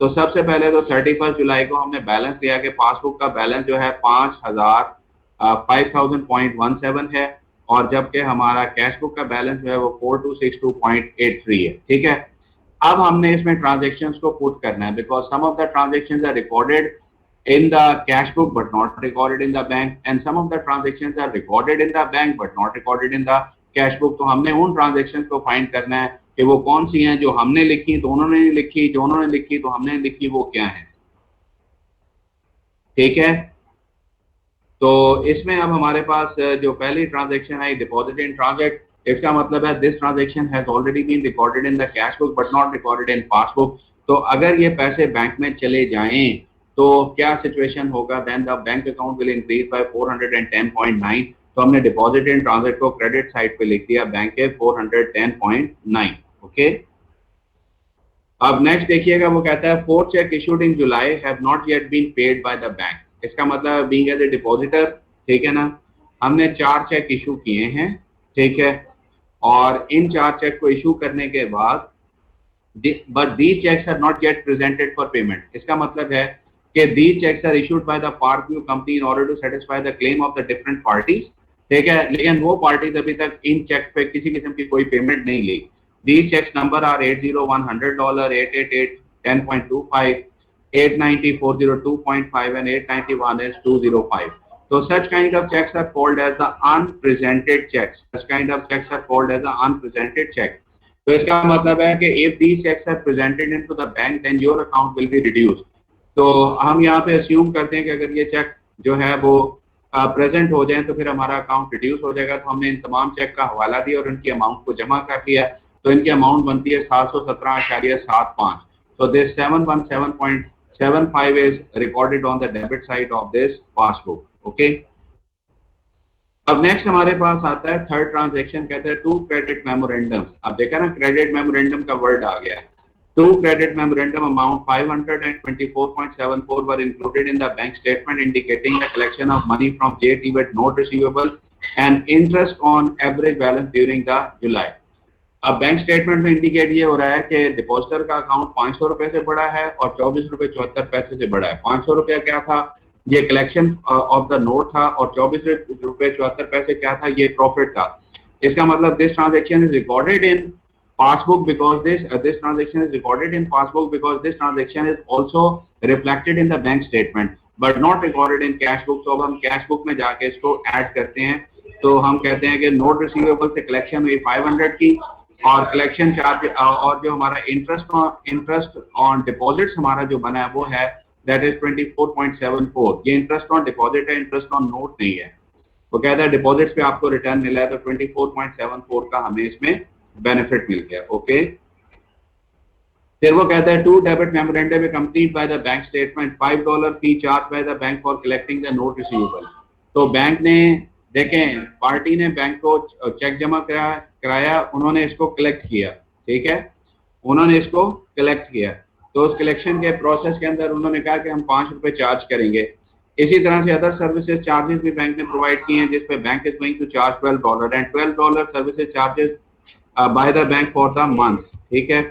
तो सबसे पहले तो 31 जुलाई को हमने बैलेंस लिया कि पासबुक का बैलेंस जो है 5,000.17 है और जबकि हमारा कैश बुक का बैलेंस जो है वो 4262.83 है। ठीक है, अब हमने इसमें ट्रांजेक्शन्स को पुट करना है because some of the transactions are recorded in the cash book but not recorded in the bank and some of the transactions are recorded in the bank but not recorded in the cash book। तो हमने उन transactions को find करना है कि वो कौन सी हैं जो हमने लिखी तो उन्होंने नहीं लिखी, जो उन्होंने लिखी तो हमने लिखी, वो क्या है। ठीक है, तो इसमें अब हमारे पास जो पहली ट्रांजेक्शन है डिपॉजिट इन ट्रांजेक्ट, इसका मतलब है this transaction has already been recorded in the cash book but not recorded in passbook. तो अगर ये पैसे बैंक में चले जाएं तो क्या सिचुएशन होगा, then the bank account will increase by 410.9। तो हमने डिपॉजिट इन ट्रांजिट को क्रेडिट साइड पे लिख दिया बैंक के 410.9। ओके, अब नेक्स्ट देखिएगा वो कहता है 4 cheque issued in July have not yet been paid by the bank. इसका मतलब बीइंग एज ए डिपॉजिटर, ठीक है ना, हमने 4 चेक इशू किए हैं। ठीक है, और इन 4 चेक को इशू करने के बाद but these cheques are not yet presented for payment. इसका मतलब है कि these checks are issued by the Parkview company in order to satisfy the claim of the different parties। ठीक है, लेकिन वो पार्टीज अभी तक इन चेक पे किसी किस्म की कोई पेमेंट नहीं ली। These checks number are $801 $888 10.25 $890 402.5 and $891 205। So such kind of checks are called as the unpresented checks. Such kind of checks are called as the unpresented check. तो इसका मतलब है कि if these checks are presented into the bank, then your account will be reduced. तो हम यहाँ पे assume करते हैं कि अगर ये चेक जो है वो प्रेजेंट हो जाए तो फिर हमारा अकाउंट रिड्यूस हो जाएगा। तो हमने इन तमाम चेक का हवाला दिया और इनकी अमाउंट को जमा कर लिया, तो इनकी अमाउंट बनती है 717.75। So this 717.75 is recorded on the debit side of this passbook. Okay. अब नेक्स्ट हमारे पास आता है थर्ड ट्रांजैक्शन, कहते हैं टू क्रेडिट मेमोरेंडम। अब देखा ना, क्रेडिट मेमोरेंडम का वर्ड आ गया है। Two credit memorandum amount 524.74 were included in the bank statement indicating the collection of money from JT with note receivable and interest on average balance during the July. अब bank statement में indicate ये हो रहा है कि depositor का account 500 रुपए से बड़ा है और 24 रुपए 74 पैसे से बड़ा है। 500 रुपया क्या था, ये कलेक्शन ऑफ द नोट था, और 24 रुपए 74 पैसे क्या था, ये प्रॉफिट था। इसका मतलब this transaction is recorded in passbook because this transaction is recorded in passbook because this transaction is also reflected in the bank statement but not recorded in cash book. तो अब हम कैश बुक में जाके इसको add करते हैं, तो हम कहते हैं कि नोट रिसीवेबल से कलेक्शन हुई 500 की, और कलेक्शन चार्ज और जो हमारा इंटरेस्ट ऑन डिपॉजिट्स हमारा जो बना है वो है दैट इज 24.74। ये इंटरेस्ट ऑन डिपॉजिट है, इंटरेस्ट ऑन नोट नहीं है। वो कहता है डिपॉजिट्स पे आपको रिटर्न मिला है, तो 24.74 का हमें इसमें बेनिफिट मिल गया। ओके, फिर वो कहता है two debit memorandum complete by the bank statement $5 fee charge by the bank for collecting the note receivable. तो बैंक ने, देखें, पार्टी ने बैंक को चेक जमा कराया, उन्होंने इसको कलेक्ट किया, ठीक है, उन्होंने इसको कलेक्ट किया। तो उस कलेक्शन के प्रोसेस के अंदर उन्होंने कहा कि हम 5 रुपए चार्ज करेंगे। इसी तरह से अदर सर्विसेज चार्जेस भी बैंक ने प्रोवाइड किए हैं, जिसपे bank is going to charge $12 and $12 services charges by the bank for the month, ठीक है।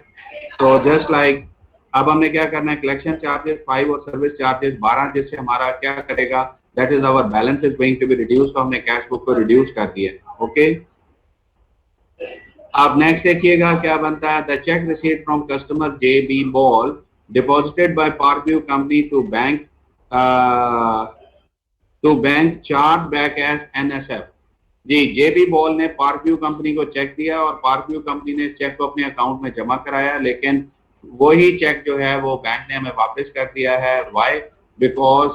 तो जस्ट लाइक अब हमने क्या करना है, कलेक्शन चार्जेस 5 और सर्विस चार्जेस 12, जिससे हमारा क्या करेगा, that is our balance is going to be reduce. तो हमने कैश बुक को रिड्यूस कर दिया। ओके, अब नेक्स्ट देखिएगा क्या बनता है। The cheque received from customer JB Ball deposited by Parkview company to bank charge back as NSF। जी, JB Ball ने पार्कव्यू कंपनी को चेक दिया और पार्कव्यू कंपनी ने चेक को अपने अकाउंट में जमा कराया, लेकिन वही चेक जो है वो बैंक ने हमें वापस कर दिया है। Why? Because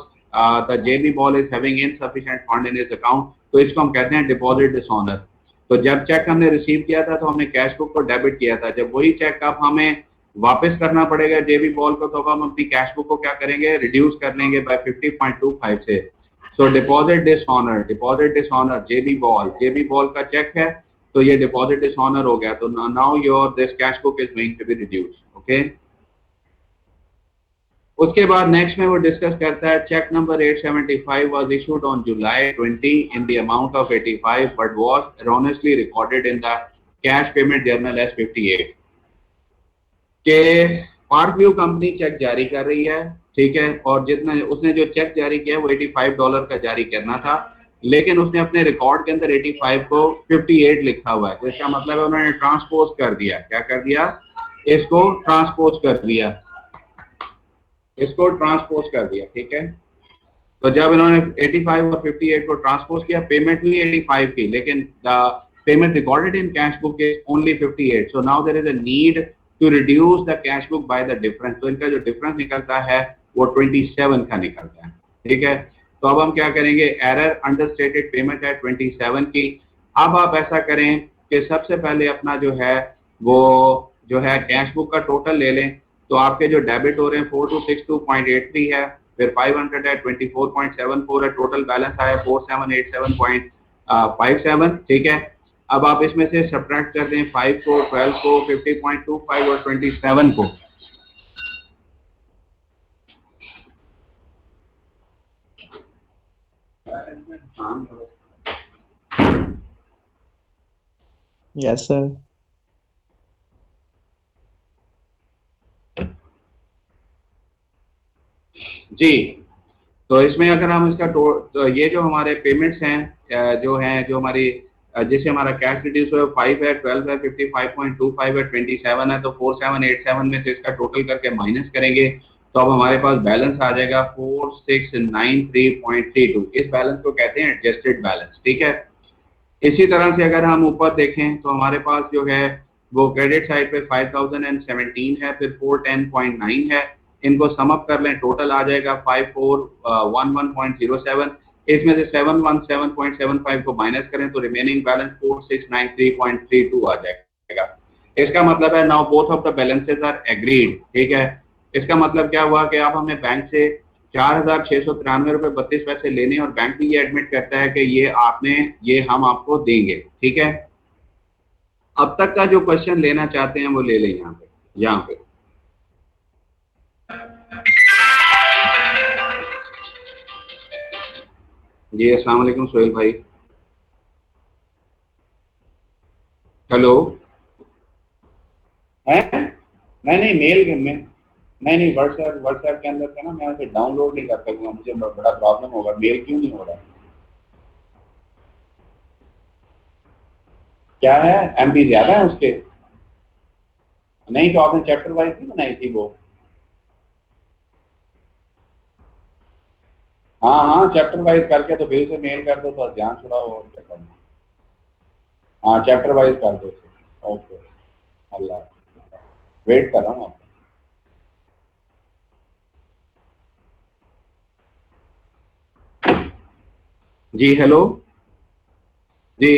the JB Ball is having insufficient fund in his account. तो इसको हम कहते हैं डिपॉजिट डिसऑनर। तो जब चेक हमने रिसीव किया था तो हमने कैश बुक को डेबिट किया था, जब वही चेक अब हमें वापस करना पड़ेगा JB Ball को, तो अब हम अपनी कैश बुक को क्या करेंगे, रिड्यूस कर लेंगे बाय 50.25 से। So deposit dishonour JB Ball का चेक है, तो ये डिपॉजिट डिसऑनर हो गया। तो now your this cash book is going to be reduce. Okay, उसके बाद नेक्स्ट में वो डिस्कस करता है cheque number 875 was issued on July 20 in the amount of 85 but was erroneously recorded in the cash payment journal as 58। के पार्कव्यू company cheque जारी कर रही है, ठीक है, और जितना उसने जो चेक जारी किया वो $85 का जारी करना था, लेकिन उसने अपने रिकॉर्ड के अंदर 85 को 58 लिखा हुआ है। तो इसका मतलब है उन्होंने ट्रांसपोज कर दिया। क्या कर दिया? इसको ट्रांसपोज कर दिया, ठीक है। तो जब इन्होंने 85 और 58 को ट्रांसपोज किया, पेमेंट हुई 85 की, लेकिन the payment recorded in cash book is only 58। So now there is a need to reduce the cash book by the difference. तो इनका जो डिफरेंस निकलता है वो 27 का निकलता है, ठीक है। तो अब हम क्या करेंगे, एरर अंडरस्टेटेड पेमेंट है 27 की। अब आप ऐसा करें कि सबसे पहले अपना जो है वो जो है कैश बुक का टोटल ले लें। तो आपके जो डेबिट हो रहे हैं 4262.83 है, फिर 500 है, 24.74 है, टोटल बैलेंस आया 4787.57, ठीक है। अब आप इसमें से सब्ट्रैक्ट कर दें 5 को, 12 को, 50.25 और 27 को। Yes sir. जी, तो इसमें अगर हम इसका तो ये जो हमारे पेमेंट्स हैं जो हमारी जिससे हमारा कैश रिड्यूस हुआ 5 है, 12 है, 55.25 है, 27 है, तो 4787 में से इसका टोटल करके माइनस करेंगे तो अब हमारे पास बैलेंस आ जाएगा 4693.32। इस बैलेंस को कहते हैं एडजस्टेड बैलेंस, ठीक है। इसी तरह से अगर हम ऊपर देखें तो हमारे पास जो है वो क्रेडिट साइड पे 5017 है, फिर 410.9 है। इनको सम अप कर लें, टोटल आ जाएगा 5411.07। इसमें से 717.75 को माइनस करें तो रिमेनिंग बैलेंस 4693.32 आ जाएगा। इसका मतलब है now both of the balances are agreed, ठीक है। इसका मतलब क्या हुआ कि आप हमें बैंक से 4693 रुपए 32 पैसे लेने और बैंक भी ये एडमिट करता है कि ये हम आपको देंगे, ठीक है। अब तक का जो क्वेश्चन लेना चाहते हैं वो ले लें यहाँ पे। जी अस्सलाम वालेकुम सोहेल भाई। हेलो है? नहीं मेल में नहीं व्हाट्सएप के अंदर से ना मैं उसे डाउनलोड नहीं कर सकूंगा, मुझे बड़ा प्रॉब्लम होगा। मेल क्यों नहीं हो रहा? क्या है, एमबी ज्यादा है उसके? नहीं तो आपने चैप्टर वाइज नहीं बनाई थी वो? हाँ चैप्टर वाइज करके तो फिर से मेल कर दो तो ध्यान छुड़ाओ और क्या करना। हाँ चैप्टर वाइज कर दो। ओके अल्लाह, वेट कर रहा हूँ आपका। जी हेलो जी,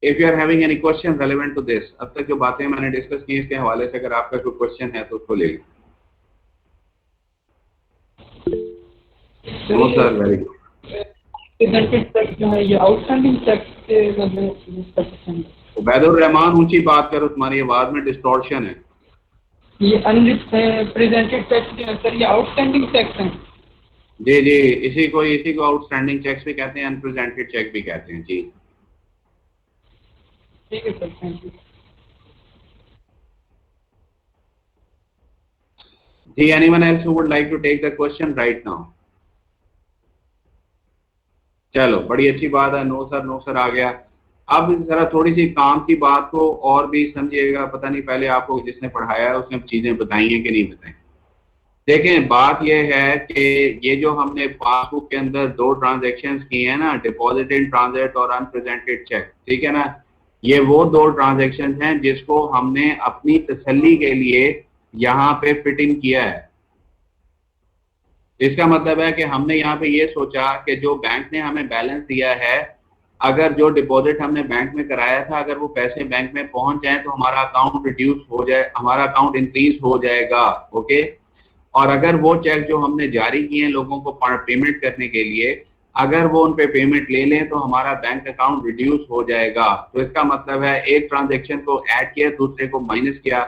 if you are having any question relevant to this, अब तक जो बातें मैंने डिस्कस की इसके हवाले से अगर आपका कोई क्वेश्चन है तो उसको ले लीजिए। Sir very good. Ubaidur Rahman ऊंची बात करो, तुम्हारी आवाज में डिस्टॉर्शन है। ये अनप्रेजेंटेड टैक्स सर, ये आउटस्टैंडिंग टैक्स है। जी इसी को आउटस्टैंडिंग चेक्स भी कहते हैं, अनप्रेजेंटेड चेक भी कहते हैं। जी ठीक है सर, थैंक यू। जी anyone else who would like to take the question right now? चलो बड़ी अच्छी बात है, नो सर आ गया। अब जरा थोड़ी सी काम की बात को और भी समझिएगा। पता नहीं पहले आपको जिसने पढ़ाया है उसने चीजें बताई हैं कि नहीं बताई। देखें बात यह है कि ये जो हमने पासबुक के अंदर 2 ट्रांजैक्शंस की हैं ना, डिपॉजिट इन ट्रांजिट और अनप्रेजेंटेड चेक, ठीक है ना, ये वो 2 ट्रांजैक्शंस हैं जिसको हमने अपनी तसल्ली के लिए यहाँ पे फिट इन किया है। इसका मतलब है कि हमने यहाँ पे ये सोचा कि जो बैंक ने हमें बैलेंस दिया है, अगर जो डिपॉजिट हमने बैंक में कराया था अगर वो पैसे बैंक में पहुंच जाए तो हमारा अकाउंट रिड्यूस हो जाए, हमारा अकाउंट इंक्रीज हो जाएगा। ओके, और अगर वो चेक जो हमने जारी किए हैं लोगों को पेमेंट करने के लिए, अगर वो उन पे पेमेंट ले लें तो हमारा बैंक अकाउंट रिड्यूस हो जाएगा। तो इसका मतलब है एक ट्रांजैक्शन को ऐड किया, दूसरे को माइनस किया,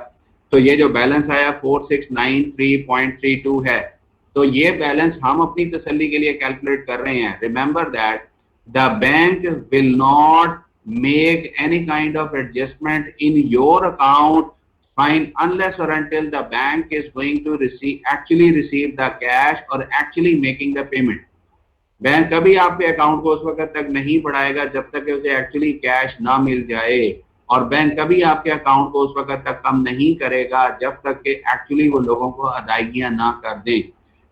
तो ये जो बैलेंस आया 4693.32 है। तो ये बैलेंस हम अपनी तसल्ली के लिए कैलकुलेट कर रहे हैं। Remember that the bank will not make any kind of adjustment in your account fine unless or until the bank is going to actually receive the cash or actually making the payment. Bank कभी आपके account को उस वक्त तक नहीं बढ़ाएगा जब तक उसे एक्चुअली कैश ना मिल जाए, और बैंक कभी आपके अकाउंट को उस वक्त तक कम नहीं करेगा जब तक कि एक्चुअली वो लोगों को अदायगियां ना कर दें।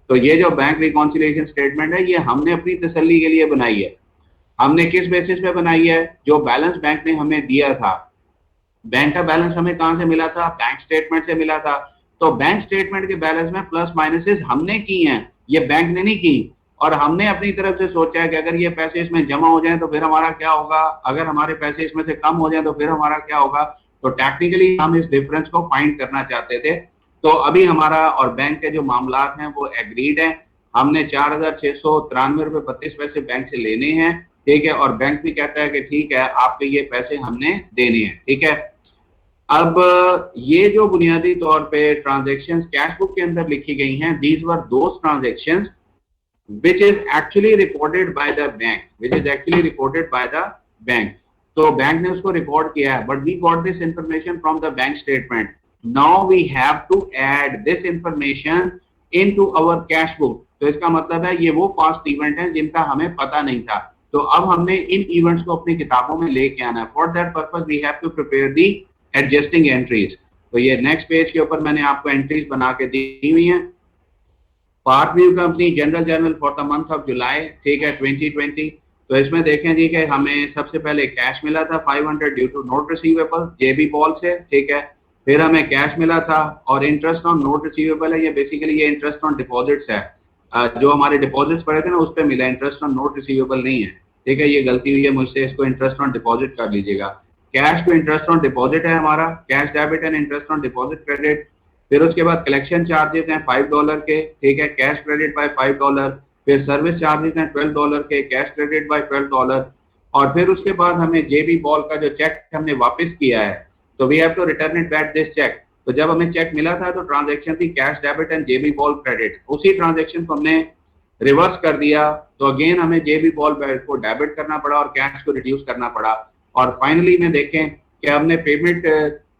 तो ये जो बैंक रिकॉन्सिलिएशन स्टेटमेंट है ये हमने अपनी तसल्ली के लिए बनाई है। हमने किस बेसिस पे बनाई है? जो बैलेंस बैंक ने हमें दिया था। बैंक का बैलेंस हमें कहां से मिला था? बैंक स्टेटमेंट से मिला था। तो बैंक स्टेटमेंट के बैलेंस में प्लस माइनसेस हमने की हैं, ये बैंक ने नहीं की। और हमने अपनी तरफ से सोचा है कि अगर ये पैसे इसमें जमा हो जाएं तो फिर हमारा क्या होगा, अगर हमारे पैसे इसमें से कम हो जाएं तो फिर हमारा क्या होगा। तो टेक्निकली हम इस डिफरेंस को फाइंड करना चाहते थे। तो अभी हमारा और बैंक के जो मामलात हैं वो एग्रीड हैं। हमने 4693 रुपए 32 पैसे बैंक से लेने हैं, ठीक है, और बैंक भी कहता है कि ठीक है आपके ये पैसे हमने देने हैं, ठीक है। अब ये जो बुनियादी तौर पे ट्रांजैक्शंस कैश बुक के अंदर लिखी गई हैं, these were those transactions which is actually reported by the bank, तो बैंक ने उसको रिकॉर्ड किया है, but we got this information from the bank statement. Now we have to add this information into our cash book. तो इसका मतलब है ये वो पास्ट इवेंट है जिनका हमें पता नहीं था, तो अब हमने इन इवेंट्स को अपनी किताबों में लेके आना है। For that purpose we have to prepare the adjusting entries. तो ये नेक्स्ट पेज के ऊपर मैंने आपको एंट्रीज बना के दी हुई हैं। Park View company general journal for the month of July, ठीक है, 2020। तो इसमें देखें जी कि हमें सबसे पहले कैश मिला था 500 due to note receivable J B Ball से, ठीक है। फिर हमें कैश मिला था और इंटरेस्ट ऑन नोट रिसीवेबल है, ये बेसिकली ये इंटरेस्ट ऑन डिपॉजिट्स है, जो हमारे डिपॉजिट्स पड़े थे ना उस पर मिला, इंटरेस्ट ऑन नोट रिसीवेबल नहीं है, ठीक है। ये गलती हुई है मुझसे, इसको इंटरेस्ट ऑन डिपॉजिट कर लीजिएगा। Cash to interest on deposit है हमारा, cash debit and interest on deposit credit. फिर उसके बाद कलेक्शन चार्जेस हैं $5 के, ठीक है, कैश क्रेडिट बाय $5। फिर सर्विस चार्जेस हैं $12 के, कैश क्रेडिट बाय $12। और फिर उसके बाद हमें जेबी बॉल का जो चेक हमने वापस किया है, तो we have to return it back this cheque. तो जब हमें चेक मिला था तो ट्रांजैक्शन थी cash debit and J B Ball credit, उसी ट्रांजैक्शन को हमने रिवर्स कर दिया, तो अगेन हमें जेबी बॉल को डेबिट करना पड़ा और कैश को रिड्यूस करना पड़ा। और फाइनली में देखें कि हमने पेमेंट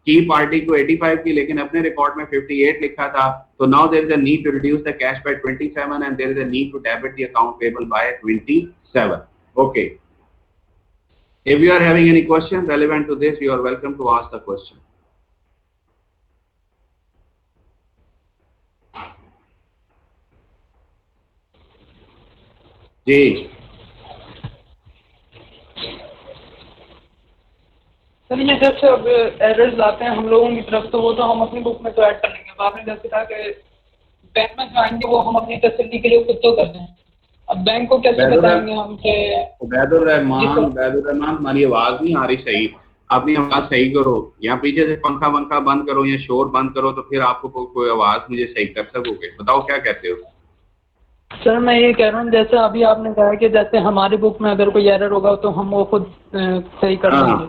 की पार्टी को 85 की, लेकिन अपने रिकॉर्ड में 58 लिखा था, तो now there is a need to reduce the cash by 27 and there is a need to debit the account payable by 27। Okay, if you are having any question relevant to this, you are welcome to ask the question. जी sir ये जैसे अब errors आते हैं हम लोगों की तरफ, तो वो तो हम अपनी बुक में तो ऐड कर लेंगे। अब आपने जैसे कहा कि बैंक में जो आएंगे वो हम अपनी तसल्ली के लिए खुद तो कर दें, अब बैंक को कैसे बताएंगे हम कि उबैदुर रहमान हमारी आवाज नहीं आ रही सही, अपनी आवाज सही करो, या पीछे से पंखा वंखा बंद करो या शोर बंद करो, तो फिर आपको कोई आवाज मुझे सही कर सकोगे। बताओ क्या कहते हो। सर मैं ये कह रहा हूँ जैसे अभी आपने कहा कि जैसे हमारी बुक में अगर कोई एरर होगा तो हम वो खुद सही कर देंगे,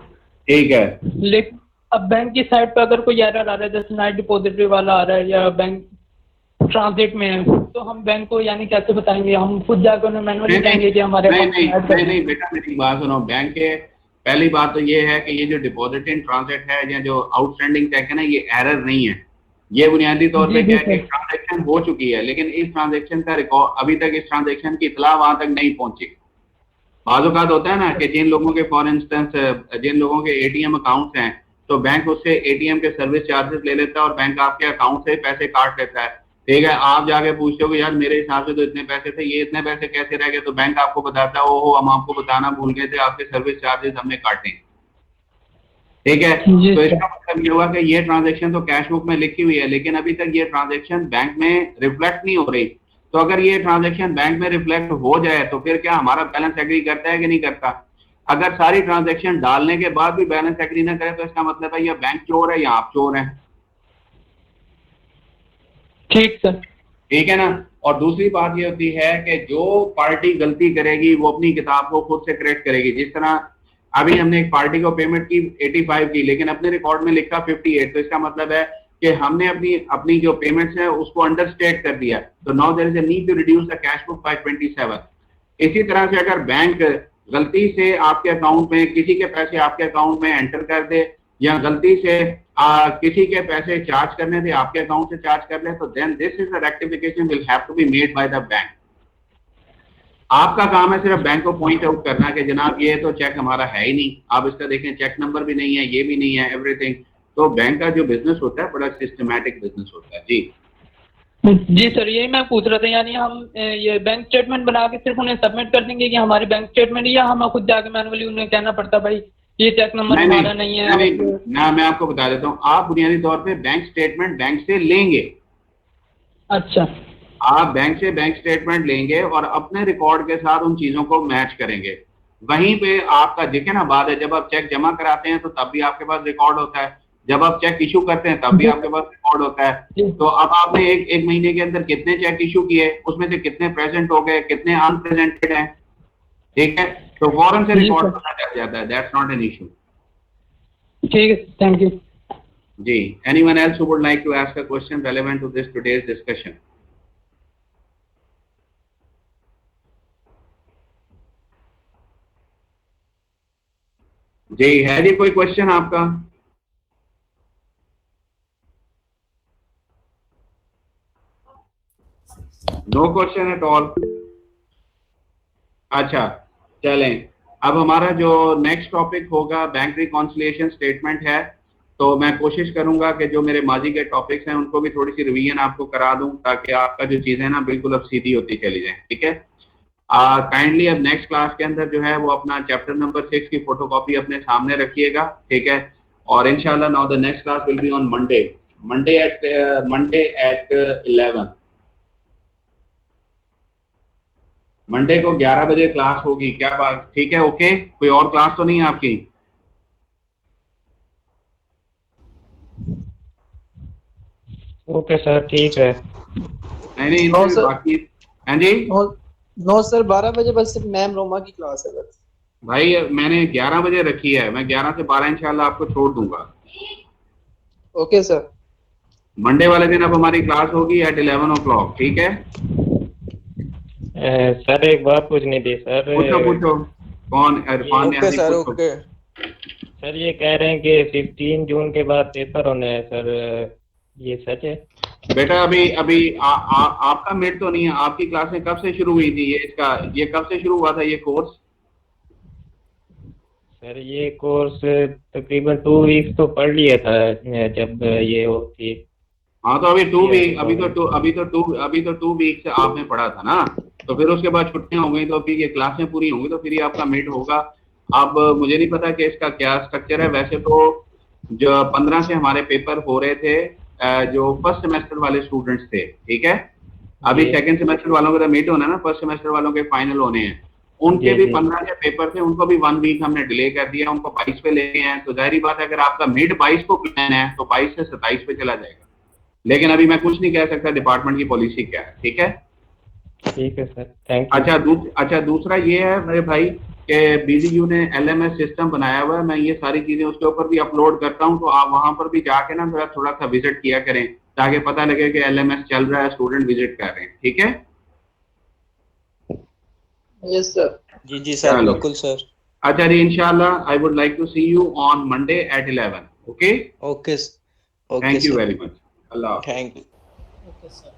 ठीक है। लेकिन अब बैंक की साइड पे अगर कोई एरर आ रहा है, जैसे नाइट डिपॉजिटरी वाला आ रहा है या बैंक ट्रांजिट में है, तो हम बैंक को यानी कैसे बताएंगे? हम खुद जाकर उन्हें मैनुअली कहेंगे कि हमारे नहीं बेटा, मेरी बात सुनो। बैंक के पहली बात तो ये है कि ये जो डिपॉजिट इन ट्रांजिट है या जो आउटस्टैंडिंग चेक है ना, ये एरर नहीं है। ये बुनियादी तौर पे क्या है कि ट्रांजैक्शन हो चुकी है, लेकिन इस ट्रांजैक्शन का रिकॉर्ड अभी तक, इस ट्रांजैक्शन की इतला वहां तक नहीं पहुंची। बाज़ औक़ात होता है ना कि जिन लोगों के फॉर इंस्टेंस जिन लोगों के एटीएम अकाउंट्स हैं, तो बैंक उससे एटीएम के सर्विस चार्जेस ले लेता है और बैंक आपके अकाउंट से पैसे काट लेता है, ठीक है। आप जाके पूछते हो कि यार मेरे हिसाब से तो इतने पैसे थे, ये इतने पैसे कैसे रह गए, तो बैंक आपको बताता है ओहो हम आपको बताना भूल गए थे, आपके सर्विस चार्जेस हमने काटे, ठीक है। तो इसका मतलब ये हुआ कि ये ट्रांजैक्शन तो कैश बुक में लिखी हुई है, लेकिन अभी तक ये ट्रांजैक्शन बैंक में रिफ्लेक्ट नहीं हो रही। तो अगर ये ट्रांजैक्शन बैंक में रिफ्लेक्ट हो जाए तो फिर क्या हमारा बैलेंस एग्री करता है कि नहीं करता? अगर सारी ट्रांजैक्शन डालने के बाद भी बैलेंस एग्री ना करे, तो इसका मतलब है या बैंक चोर है या आप चोर हैं। ठीक सर, ठीक है ना। और दूसरी बात ये होती है कि जो पार्टी गलती करेगी वो अपनी किताब को खुद से करेक्ट करेगी। जिस तरह अभी हमने एक पार्टी को पेमेंट की 85 की, लेकिन अपने रिकॉर्ड में लिखा 58, तो इसका मतलब है कि हमने अपनी जो पेमेंट्स है उसको अंडरस्टेट कर दिया। तो now there is a need to reduce the cash book by 27। इसी तरह से अगर बैंक गलती से आपके अकाउंट में किसी के पैसे आपके अकाउंट में एंटर कर दे, या गलती से किसी के पैसे चार्ज करने थे आपके अकाउंट से चार्ज कर ले, तो then this is the rectification will have to be made by the bank. आपका काम है सिर्फ बैंक को पॉइंट आउट करना कि जनाब ये तो चेक हमारा है ही नहीं, आप इसका देखें चेक नंबर भी नहीं है, ये भी नहीं है, एवरीथिंग। तो बैंक का जो बिजनेस होता है बड़ा सिस्टमैटिक बिजनेस होता है। जी सर यही मैं पूछ रहा था, यानी हम ये बैंक स्टेटमेंट बना के सिर्फ उन्हें सबमिट कर देंगे कि हमारी बैंक स्टेटमेंट, या हमें खुद जाके मैनुअली उन्हें कहना पड़ता भाई ये चेक नंबर हमारा नहीं है? नहीं, मैं आपको बता देता हूँ, आप बुनियादी तौर पे बैंक स्टेटमेंट बैंक से लेंगे। अच्छा, आप बैंक से बैंक स्टेटमेंट लेंगे और अपने रिकॉर्ड के साथ उन चीजों को मैच करेंगे। वहीं पे आपका देखे ना बात है, जब आप चेक जमा कराते हैं तो तब भी आपके पास रिकॉर्ड होता है, जब आप चेक इशू करते हैं तब भी आपके पास रिकॉर्ड होता है। तो अब आपने एक महीने के अंदर कितने चेक इशू किए, उसमें से कितने प्रेजेंट हो गए, कितने अनप्रेजेंटेड हैं, ठीक है। तो फौरन से रिकॉर्ड पता चल जाता है, दैट्स नॉट एन इशू। ठीक है, थैंक यू जी। Anyone else who would like to ask a question relevant to this today's discussion? जी, है जी कोई क्वेश्चन आपका? No question at all. अच्छा चलें, अब हमारा जो नेक्स्ट टॉपिक होगा बैंक रिकॉन्सिलिएशन स्टेटमेंट है। तो मैं कोशिश करूंगा कि जो मेरे माजी के टॉपिक्स हैं उनको भी थोड़ी सी रिवीजन आपको करा दूं, ताकि आपका जो चीजें ना बिल्कुल अब सीधी होती चली जाए। ठीक है, काइंडली अब नेक्स्ट क्लास के अंदर जो है वो अपना चैप्टर नंबर 6 की फोटोकॉपी अपने सामने रखिएगा। ठीक है, और इंशाल्लाह now the next class will be on Monday at 11। Monday को 11 बजे क्लास होगी, क्या बात? ठीक है, ओके। कोई और क्लास तो नहीं है आपकी? ओके सर, ठीक है। नहीं नो सर। बाकी। हाँ जी नो सर, 12 बजे बस सिर्फ मैम रोमा की क्लास है बस। भाई, मैंने 11 बजे रखी है, मैं 11 से 12 इंशाल्लाह आपको छोड़ दूंगा। Okay sir. मंडे वाले दिन अब हमारी क्लास होगी एट 11 o'clock। ठीक है सर, एक बात पूछनी थी सर। पूछो। कौन? इरफान ने? Okay sir, okay. सर ये कह रहे हैं कि 15 जून के बाद पेपर होने हैं सर, ये सच है? बेटा अभी आपका मिड तो नहीं है, आपकी क्लासें कब से शुरू हुई थी? ये कब से शुरू हुआ था ये कोर्स? सर ये कोर्स तकरीबन 2 वीक्स तो पढ़ लिया था जब ये होती। हाँ, तो अभी 2 वीक अभी तो 2 वीक से आपने पढ़ा था ना, तो फिर उसके बाद छुट्टियां हो गई, तो फिर ये क्लासें पूरी होंगी, तो फिर ये आपका मिड होगा। अब मुझे नहीं पता कि इसका क्या स्ट्रक्चर है। वैसे तो जो 15 से हमारे पेपर हो रहे थे, जो फर्स्ट सेमेस्टर वाले स्टूडेंट्स थे, ठीक है, अभी सेकंड सेमेस्टर वालों का मिड होना है ना, फर्स्ट सेमेस्टर वालों के फाइनल होने हैं, उनके भी 15 के पेपर थे, उनको भी 1 वीक हमने डिले कर दिया, उनको 22 पे ले गए हैं। तो जाहिर बात है, अगर आपका मिड 22 को प्लान है तो 22 से 27 पे चला जाएगा, लेकिन अभी मैं कुछ नहीं कह सकता डिपार्टमेंट की पॉलिसी क्या है। ठीक है सर, थैंक यू। अच्छा, दूसरा ये है मेरे भाई कि BZU ने LMS सिस्टम बनाया हुआ है, मैं ये सारी चीजें उसके ऊपर भी अपलोड करता हूँ, तो आप वहां पर भी जाके ना थोड़ा सा विजिट किया करें, ताकि पता लगे कि LMS चल रहा है, स्टूडेंट विजिट कर रहे हैं। ठीक है? Yes sir. जी सर, बिल्कुल सर। अच्छा जी, इंशाल्लाह I would like to see you on Monday at 11। Okay, okay thank you very much. Allah. Thank you. Okay sir.